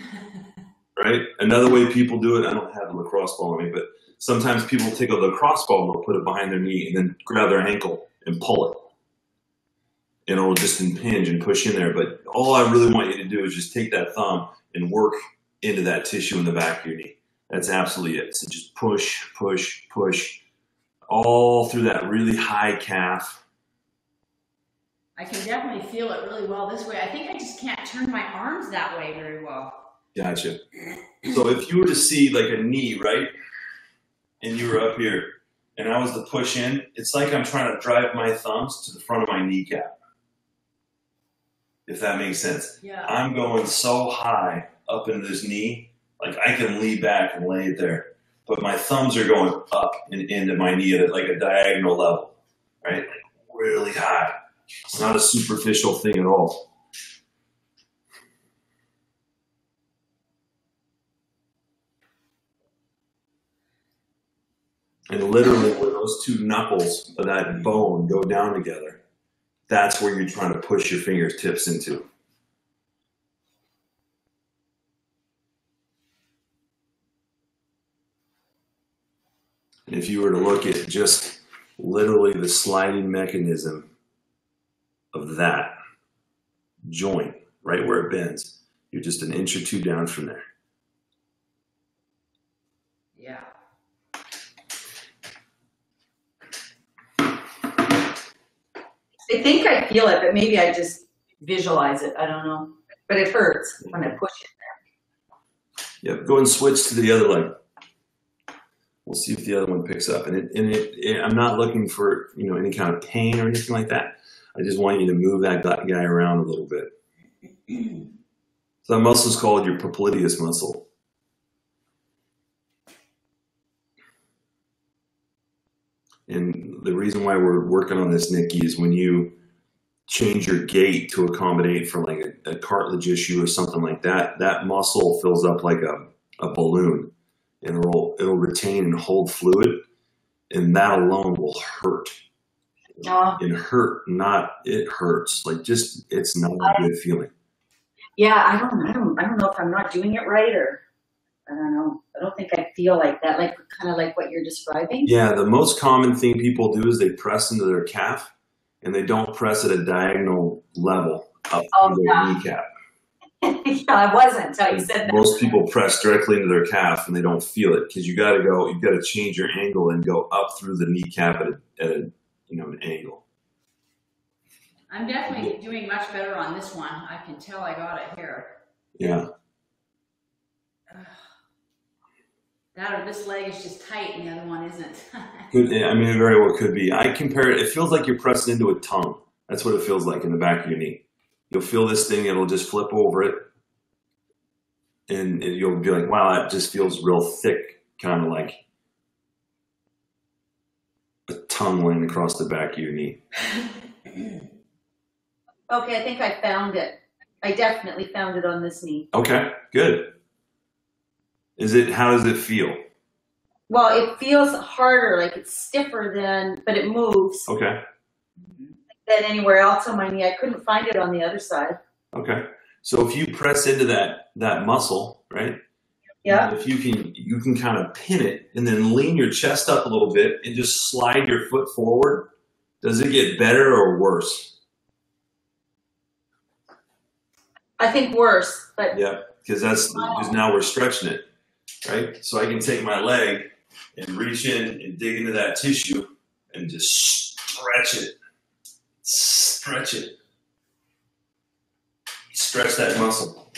Right? Another way people do it, I don't have a lacrosse ball on me, but sometimes people take a lacrosse ball and they'll put it behind their knee and then grab their ankle and pull it. And it'll just impinge and push in there. But all I really want you to do is just take that thumb and work into that tissue in the back of your knee. That's absolutely it. So just push, push, push, all through that really high calf. I can definitely feel it really well this way. I think I just can't turn my arms that way very well. Gotcha. So if you were to see like a knee, right? And you were up here, and I was to push in, it's like I'm trying to drive my thumbs to the front of my kneecap. If that makes sense. Yeah. I'm going so high up into this knee, like I can lean back and lay it there. But my thumbs are going up and into my knee at like a diagonal level, right? Like really high. It's not a superficial thing at all. And literally where those two knuckles of that bone go down together, that's where you're trying to push your fingertips into. And if you were to look at just literally the sliding mechanism of that joint, right where it bends, you're just an inch or two down from there. Yeah. I think I feel it, but maybe I just visualize it. I don't know. But it hurts when I push it there. Yep, go and switch to the other leg. We'll see if the other one picks up. And I'm not looking for any kind of pain or anything like that. I just want you to move that guy around a little bit. So that muscle is called your popliteus muscle. And the reason why we're working on this, Nikki, is when you change your gait to accommodate for like a cartilage issue or something like that, that muscle fills up like a balloon, and it'll retain and hold fluid, and that alone will hurt. And hurt, not it hurts. Like just it's not a good feeling. Yeah, I don't know if I'm not doing it right, or I don't know. I don't think I feel like that, like kind of like what you're describing. Yeah, the most common thing people do is they press into their calf, and they don't press at a diagonal level up to their kneecap. Yeah, I wasn't until you said that. Most people press directly into their calf, and they don't feel it because you've got to change your angle and go up through the kneecap at an angle. I'm definitely doing much better on this one. I can tell I got it here. Yeah. That or this leg is just tight and the other one isn't. It very well could be. I compare it. It feels like you're pressing into a tongue. That's what it feels like in the back of your knee. You'll feel this thing. It'll just flip over it. And you'll be like, wow, that just feels real thick. Kind of like a tongue laying across the back of your knee. Okay, I think I found it. I definitely found it on this knee. Okay, good. How does it feel? Well, it feels harder, like it's stiffer but it moves. Okay. Than anywhere else on my knee. I couldn't find it on the other side. Okay. So if you press into that muscle, right? Yeah. If you can kind of pin it and then lean your chest up a little bit and just slide your foot forward Does it get better or worse? I think worse, but Yeah, because now we're stretching it, right? So I can take my leg and reach in and dig into that tissue and just stretch it. Stretch it. Stretch that muscle.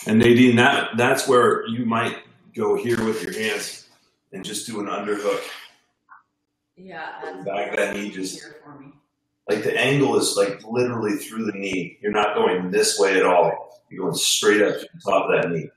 And Nadine, that's where you might go here with your hands and just do an underhook. Yeah. Back that knee just here for me. like the angle is like literally through the knee. You're not going this way at all. You're going straight up to the top of that knee.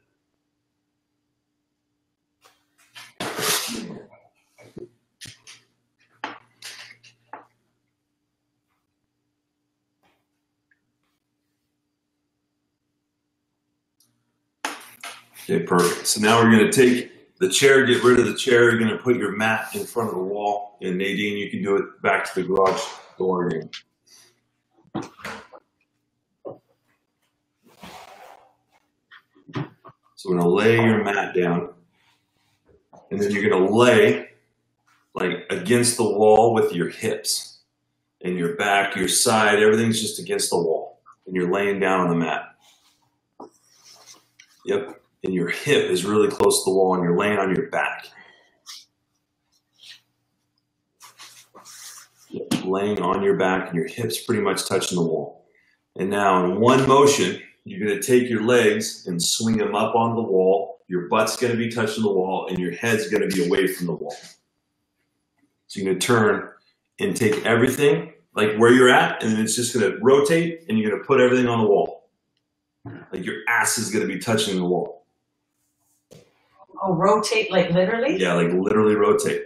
Okay, perfect. So now we're going to take the chair, get rid of the chair. You're going to put your mat in front of the wall. And Nadine, you can do it back to the garage door again. So we're going to lay your mat down. And then you're going to lay like against the wall with your hips and your back, your side, everything's just against the wall. And you're laying down on the mat. Yep. And your hip is really close to the wall and you're laying on your back. Yep. Laying on your back and your hips pretty much touching the wall. And now in one motion, you're going to take your legs and swing them up onto the wall. Your butt's going to be touching the wall and your head's going to be away from the wall. So you're going to turn and take everything like where you're at, and then it's just going to rotate and you're going to put everything on the wall. Like your ass is going to be touching the wall. oh, rotate like literally? Yeah, like literally rotate.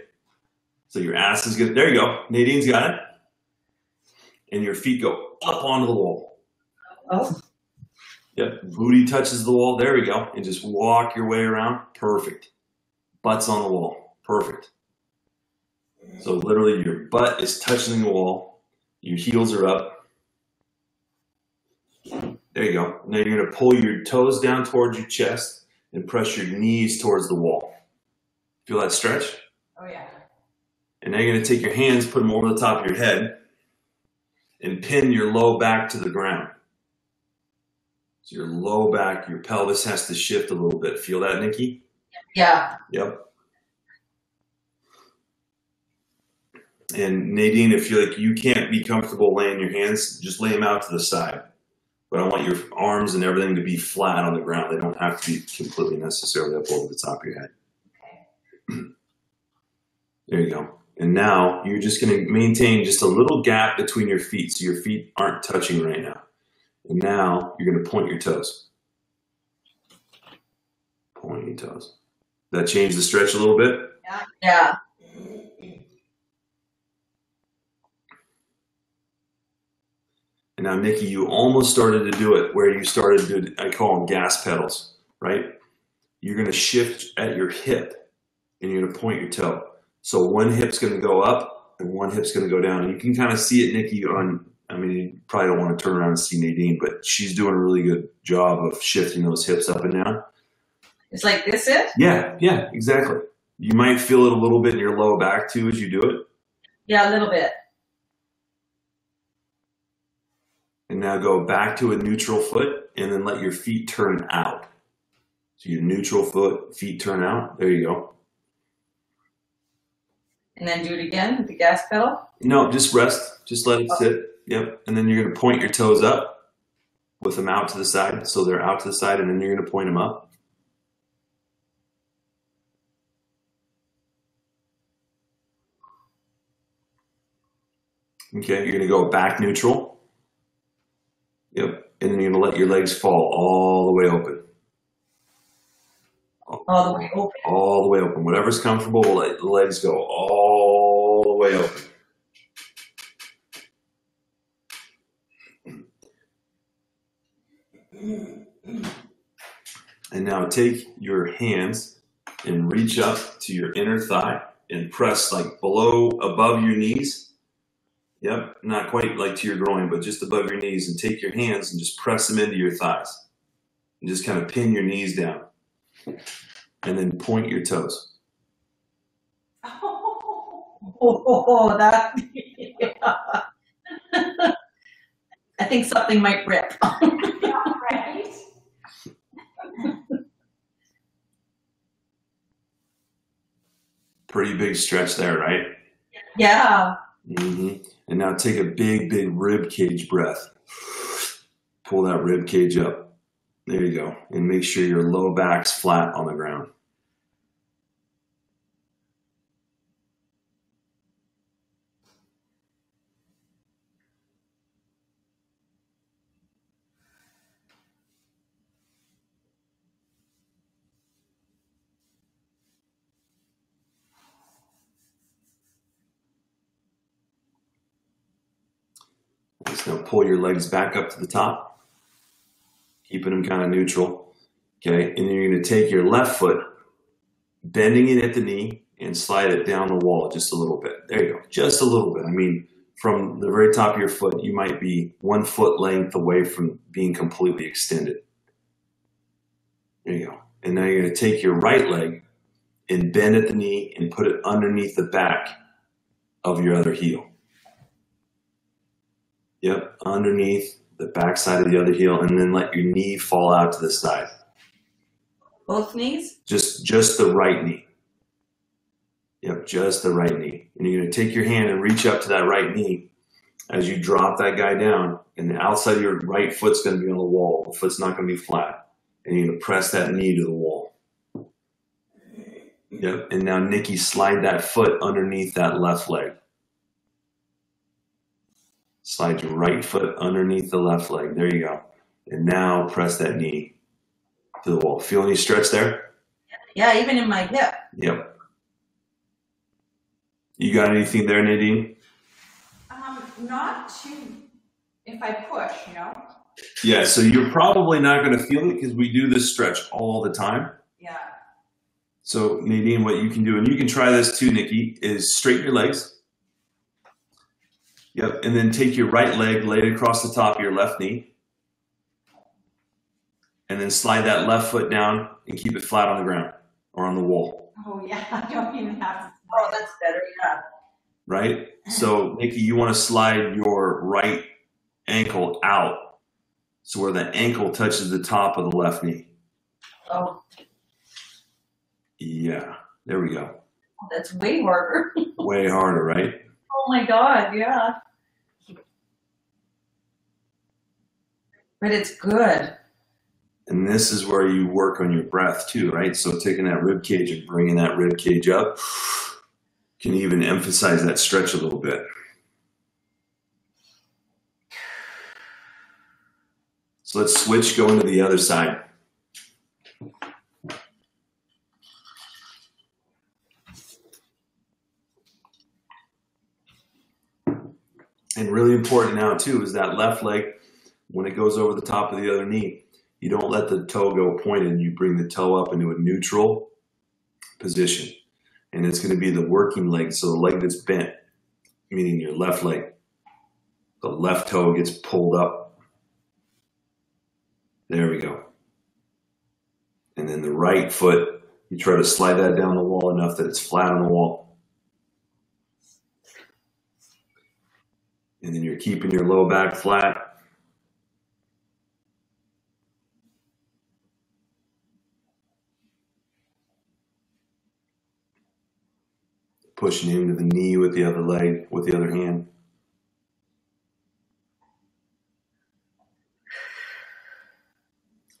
So your ass is good. There you go. Nadine's got it. And your feet go up onto the wall. Oh. Yep. Booty touches the wall. There we go. And just walk your way around. Perfect. Butt's on the wall. Perfect. So literally your butt is touching the wall. Your heels are up. There you go. Now you're going to pull your toes down towards your chest and press your knees towards the wall. Feel that stretch? Oh, yeah. And now you're going to take your hands, put them over the top of your head, and pin your low back to the ground. So your low back, your pelvis has to shift a little bit. Feel that, Nikki? Yeah. Yep. And Nadine, if you're like you can't be comfortable laying your hands, just lay them out to the side. But I want your arms and everything to be flat on the ground. They don't have to be completely necessarily up over the top of your head. Okay. There you go. And now you're just going to maintain just a little gap between your feet so your feet aren't touching right now. And now you're going to point your toes. Point your toes. That changed the stretch a little bit? Yeah. Yeah. And now, Nikki, you almost started to do it where you started to do, I call them gas pedals, right? You're going to shift at your hip and you're going to point your toe. So one hip's going to go up and one hip's going to go down. And you can kind of see it, Nikki, I mean, you probably don't want to turn around and see Nadine, but she's doing a really good job of shifting those hips up and down. It's like this it? Yeah, exactly. You might feel it a little bit in your low back too as you do it. Yeah, a little bit. And now go back to a neutral foot and then let your feet turn out. So your neutral foot, feet turn out. There you go. And then do it again with the gas pedal? No, just rest. Just let it sit. Yep. And then you're going to point your toes up with them out to the side. So they're out to the side, and then you're going to point them up. Okay, you're going to go back neutral. Yep. And then you're going to let your legs fall all the way open. All the way open. All the way open. Whatever's comfortable, let the legs go all the way open. And now take your hands and reach up to your inner thigh and press like above your knees. Yep, not quite like to your groin, but just above your knees, and take your hands and just press them into your thighs. And just kind of pin your knees down. And then point your toes. Oh, that, yeah. I think something might rip. Yeah, right? Pretty big stretch there, right? Yeah. And now take a big, big rib cage breath. Pull that rib cage up. There you go. And make sure your low back's flat on the ground. Just now pull your legs back up to the top, keeping them kind of neutral. Okay, and then you're going to take your left foot, bending it at the knee, and slide it down the wall just a little bit. There you go, just a little bit. I mean, from the very top of your foot, you might be 1 foot length away from being completely extended. There you go. And now you're going to take your right leg and bend at the knee and put it underneath the back of your other heel. Yep, underneath the back side of the other heel, and then let your knee fall out to the side. Both knees? Just the right knee. Yep, just the right knee. And you're going to take your hand and reach up to that right knee as you drop that guy down, and the outside of your right foot's going to be on the wall. The foot's not going to be flat. And you're going to press that knee to the wall. Yep, and now Nikki, slide that foot underneath that left leg. Slide your right foot underneath the left leg. There you go. And now press that knee to the wall. Feel any stretch there? Yeah, even in my hip. Yep. You got anything there, Nadine? Not to, if I push, you know? Yeah, so you're probably not going to feel it because we do this stretch all the time. Yeah. So Nadine, what you can do, and you can try this too, Nikki, is straighten your legs. Yep, and then take your right leg, lay it across the top of your left knee. And then slide that left foot down and keep it flat on the ground or on the wall. Oh yeah, I don't even have to. Oh, that's better, yeah. Right? So Nikki, you want to slide your right ankle out so where the ankle touches the top of the left knee. Oh. Yeah, there we go. That's way harder. Way harder, right? Oh my God, yeah. But it's good. And this is where you work on your breath too, right? So taking that rib cage and bringing that rib cage up can even emphasize that stretch a little bit. So let's switch, go into the other side. And really important now too is that left leg, when it goes over the top of the other knee, you don't let the toe go pointed. You bring the toe up into a neutral position. And it's going to be the working leg. So the leg that's bent, meaning your left leg, the left toe gets pulled up. There we go. And then the right foot, you try to slide that down the wall enough that it's flat on the wall. And then you're keeping your low back flat. Pushing into the knee with the other leg, with the other hand.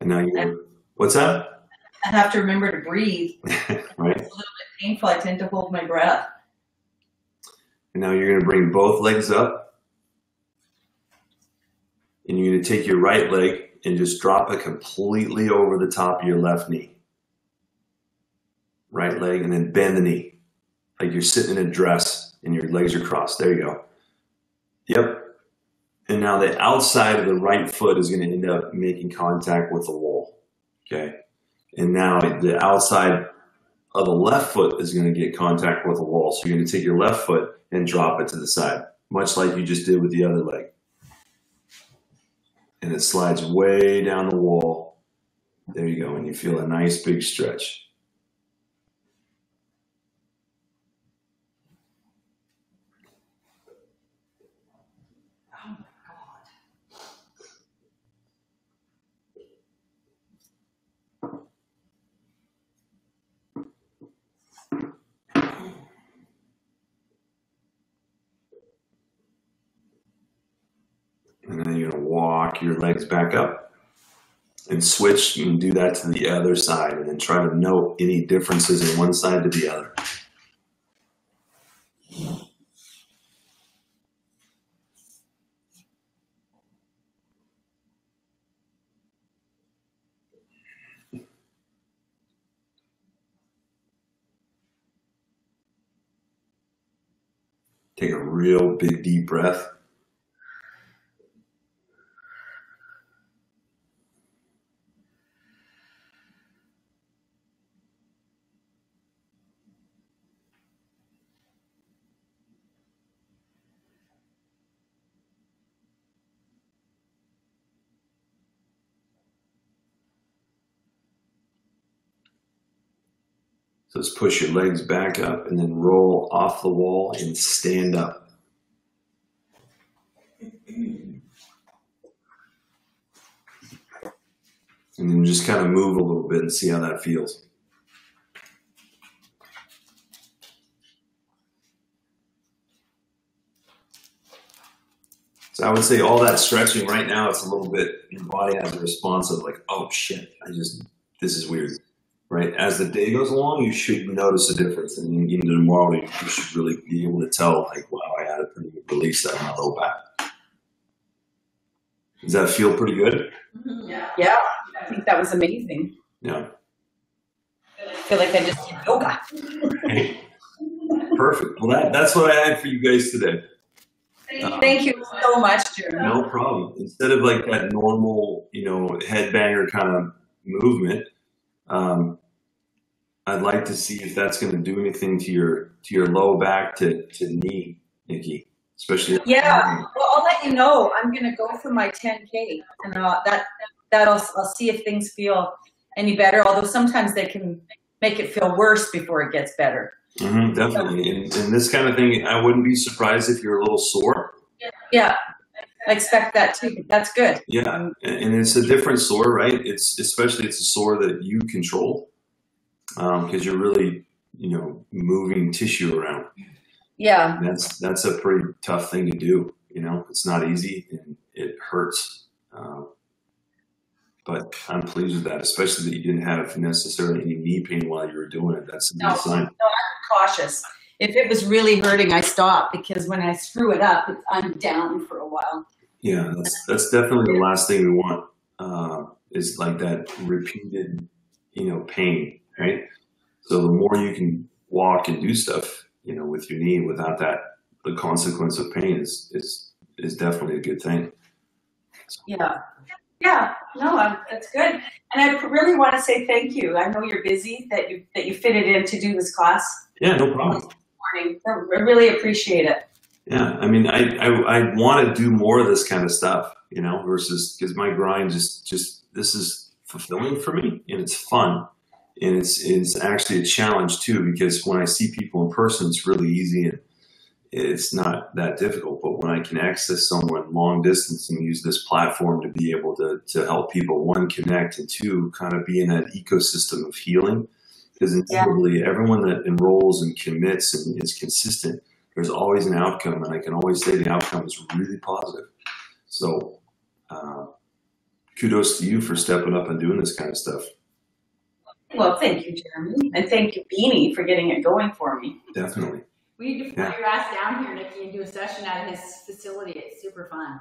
And now you, what's that? I have to remember to breathe. Right. It's a little bit painful. I tend to hold my breath. And now you're going to bring both legs up. And you're going to take your right leg and just drop it completely over the top of your left knee. Right leg, and then bend the knee. Like you're sitting in a dress and your legs are crossed. There you go. Yep. And now the outside of the right foot is going to end up making contact with the wall. Okay. And now the outside of the left foot is going to get contact with the wall. So you're going to take your left foot and drop it to the side, much like you just did with the other leg. And it slides way down the wall. There you go. And you feel a nice big stretch. And then you're going to walk your legs back up and switch and do that to the other side, and then try to note any differences in one side to the other. Take a real big deep breath. So let's push your legs back up and then roll off the wall and stand up. And then just kind of move a little bit and see how that feels. So I would say all that stretching right now, it's a little bit, your body has a response of like, oh shit, this is weird. Right? As the day goes along, you should notice a difference. And even tomorrow, you should really be able to tell, like, wow, I had a pretty good release out of my low back. Does that feel pretty good? Yeah, I think that was amazing. Yeah. I feel like I just did yoga. Perfect. Well, that's what I had for you guys today. Thank you so much, Jeremy. No problem. Instead of like that normal, headbanger kind of movement, I'd like to see if that's going to do anything to your low back to knee, Nikki, especially. Yeah, well, I'll let you know. I'm going to go for my 10K, and I'll see if things feel any better. Although sometimes they can make it feel worse before it gets better. Mm-hmm, definitely, and this kind of thing, I wouldn't be surprised if you're a little sore. Yeah, I expect that too. That's good. Yeah, and it's a different sore, right? It's a sore that you control. Because you're really, moving tissue around. Yeah. And that's a pretty tough thing to do. It's not easy and it hurts. But I'm pleased with that, especially that you didn't have necessarily any knee pain while you were doing it. That's a good sign. No, I'm cautious. If it was really hurting, I stop, because when I screw it up, I'm down for a while. Yeah, that's definitely the last thing we want, is like that repeated, pain. Right. So the more you can walk and do stuff, with your knee without the consequence of pain is definitely a good thing. Yeah. Yeah. No, that's good. And I really want to say thank you. I know you're busy, that you fit it in to do this class. Yeah, no problem. This morning. I really appreciate it. Yeah. I mean, I want to do more of this kind of stuff, versus, because my grind just this is fulfilling for me and it's fun. And it's actually a challenge too, because when I see people in person, it's really easy and it's not that difficult. But when I can access someone long distance and use this platform to be able to help people, one, connect, and two, kind of be in that ecosystem of healing, because inevitably everyone that enrolls and commits and is consistent, there's always an outcome. And I can always say the outcome is really positive. So kudos to you for stepping up and doing this kind of stuff. Well, thank you, Jeremy. And thank you, Beanie, for getting it going for me. Definitely. We need to fly your ass down here, Nikki, and do a session at his facility. It's super fun.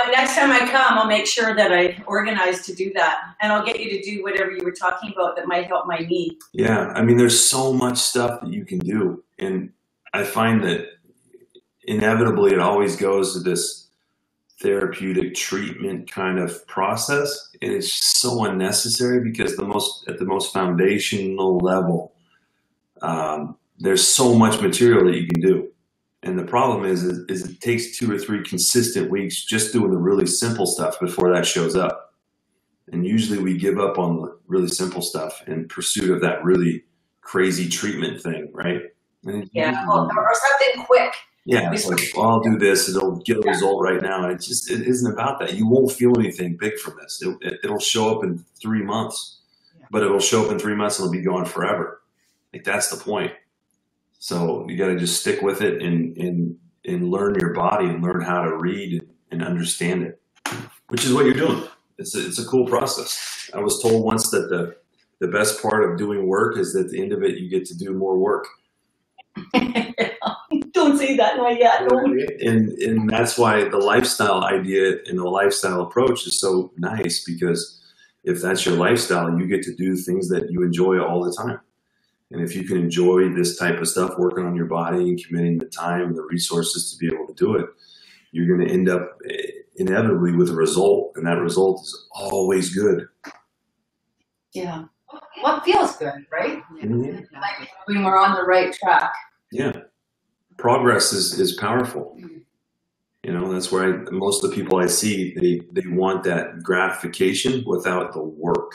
Next time I come, I'll make sure that I organize to do that. And I'll get you to do whatever you were talking about that might help my knee. Yeah. I mean, there's so much stuff that you can do. And I find that inevitably it always goes to this therapeutic treatment kind of process, and it's just so unnecessary, because at the most foundational level, there's so much material that you can do. And the problem is it takes 2 or 3 consistent weeks just doing the really simple stuff before that shows up. And usually we give up on the really simple stuff in pursuit of that really crazy treatment thing, right? And or something quick. Yeah, it's like, well, I'll do this, it'll get a result right now. And it isn't about that. You won't feel anything big from this. It'll show up in 3 months, but it'll show up in 3 months and it'll be gone forever. Like, that's the point. So you got to just stick with it and and learn your body and learn how to read and understand it, which is what you're doing. It's a cool process. I was told once that the best part of doing work is that at the end of it, you get to do more work. Don't say that yet. And that's why the lifestyle idea and the lifestyle approach is so nice, because if that's your lifestyle, you get to do things that you enjoy all the time. And if you can enjoy this type of stuff, working on your body and committing the time and the resources to be able to do it, you're going to end up inevitably with a result. And that result is always good. Yeah. What feels good, right? Mm-hmm. Like when we're on the right track. Yeah. Progress is powerful. You know, that's where most of the people I see, they want that gratification without the work.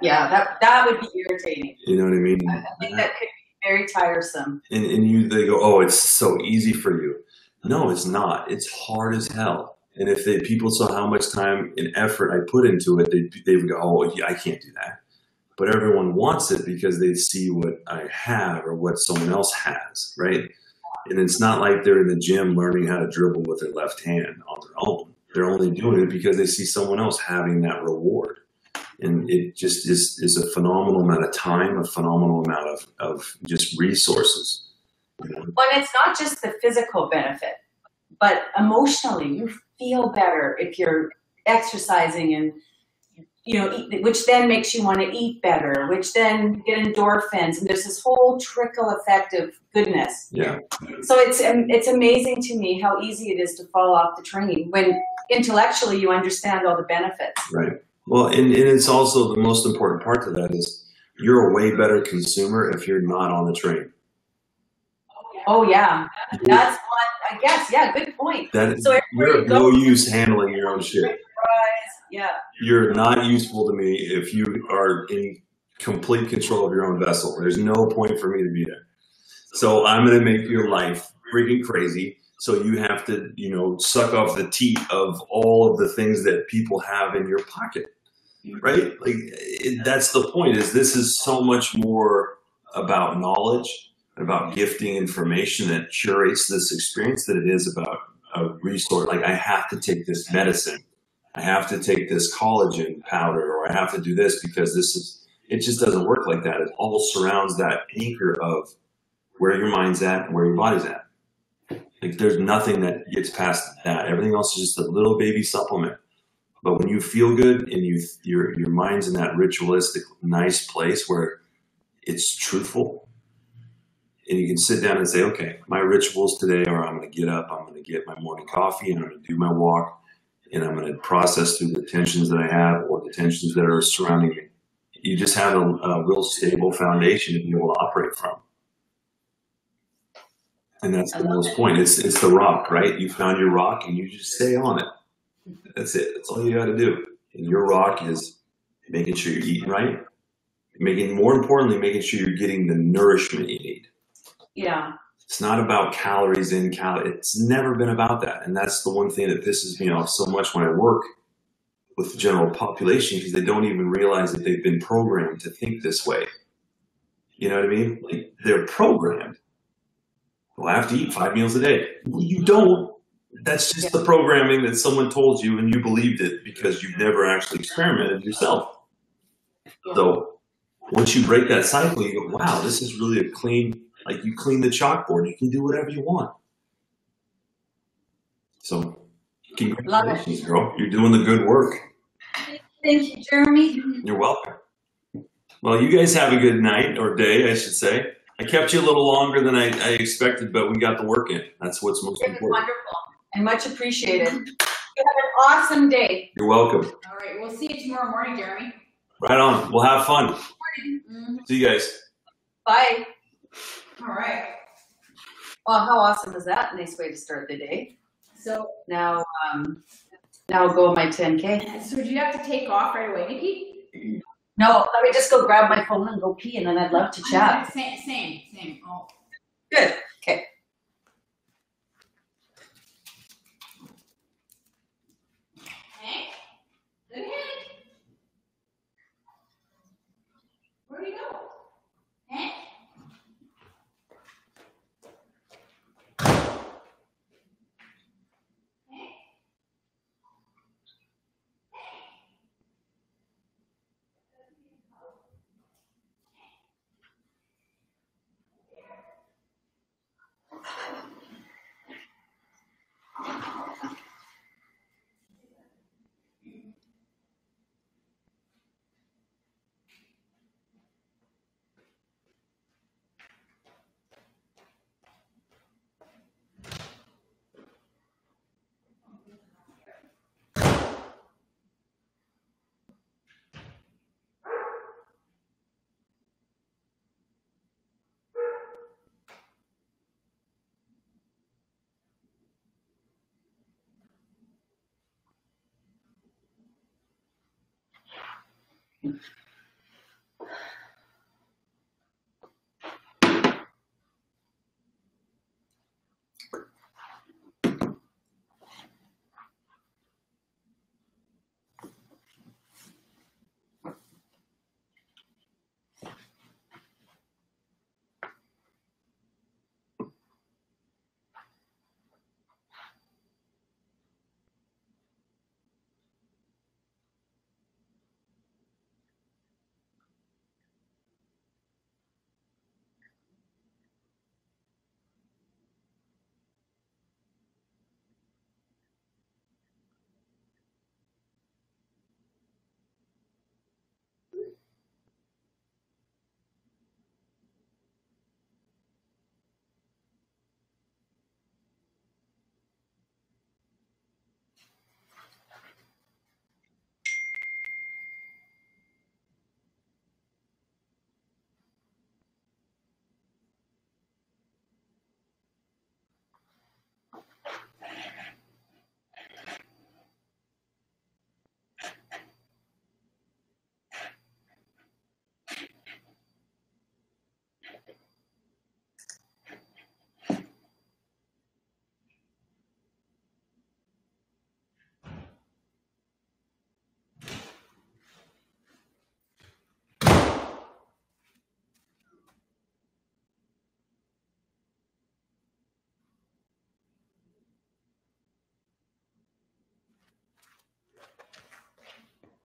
Yeah, that would be irritating. You know what I mean? I think that could be very tiresome. And they go, oh, it's so easy for you. No, it's not. It's hard as hell. And if people saw how much time and effort I put into it, they would go, oh, yeah, I can't do that. But everyone wants it because they see what I have or what someone else has, right? And it's not like they're in the gym learning how to dribble with their left hand on their own. They're only doing it because they see someone else having that reward. And it just is a phenomenal amount of time, a phenomenal amount of just resources. You know? But it's not just the physical benefit, but emotionally, you feel better if you're exercising and, you know, which then makes you want to eat better, which then get endorphins, and there's this whole trickle effect of goodness. Yeah. So it's amazing to me how easy it is to fall off the train when intellectually you understand all the benefits. Right. Well, and it's also the most important part to that is you're a way better consumer if you're not on the train. Oh yeah, that's one. I guess, yeah, good point. So you're of no use handling your own shit. Yeah. You're not useful to me if you are in complete control of your own vessel. There's no point for me to be there. So I'm going to make your life freaking crazy. So you have to, you know, suck off the teat of all of the things that people have in your pocket, right? Like that's the point. Is this is so much more about knowledge, about gifting information that curates this experience than it is about a resource. Like I have to take this medicine. I have to take this collagen powder, or I have to do this because it just doesn't work like that. It all surrounds that anchor of where your mind's at and where your body's at. Like there's nothing that gets past that. Everything else is just a little baby supplement. But when you feel good and your mind's in that ritualistic, nice place where it's truthful, and you can sit down and say, okay, my rituals today are I'm going to get up, I'm going to get my morning coffee, and I'm going to do my walk. And I'm going to process through the tensions that I have or the tensions that are surrounding me. You just have a real stable foundation to be able to operate from. And that's the most point. It's the rock, right? You found your rock and you just stay on it. That's it. That's all you got to do. And your rock is making sure you're eating right. More importantly, making sure you're getting the nourishment you need. Yeah. It's not about calories in, it's never been about that. And that's the one thing that pisses me off so much when I work with the general population, because they don't even realize that they've been programmed to think this way. You know what I mean? Like they're programmed. Well, I have to eat 5 meals a day. Well, you don't. That's just the programming that someone told you and you believed it because you've never actually experimented yourself. So once you break that cycle, you go, wow, this is really a clean. Like you clean the chalkboard, you can do whatever you want. So, congratulations, girl. You're doing the good work. Thank you, Jeremy. You're welcome. Well, you guys have a good night or day, I should say. I kept you a little longer than I expected, but we got the work in. That's what's most important. Wonderful and much appreciated. You have an awesome day. You're welcome. All right, we'll see you tomorrow morning, Jeremy. Right on. We'll have fun. See you guys. Bye. All right. Well, how awesome is that? Nice way to start the day. So now I'll go on my 10K. So do you have to take off right away, Nikki? No, let me just go grab my phone and go pee, and then I'd love to chat. Same. Oh. Good. Okay. Hank? Good Hank? Where'd he go? Hank?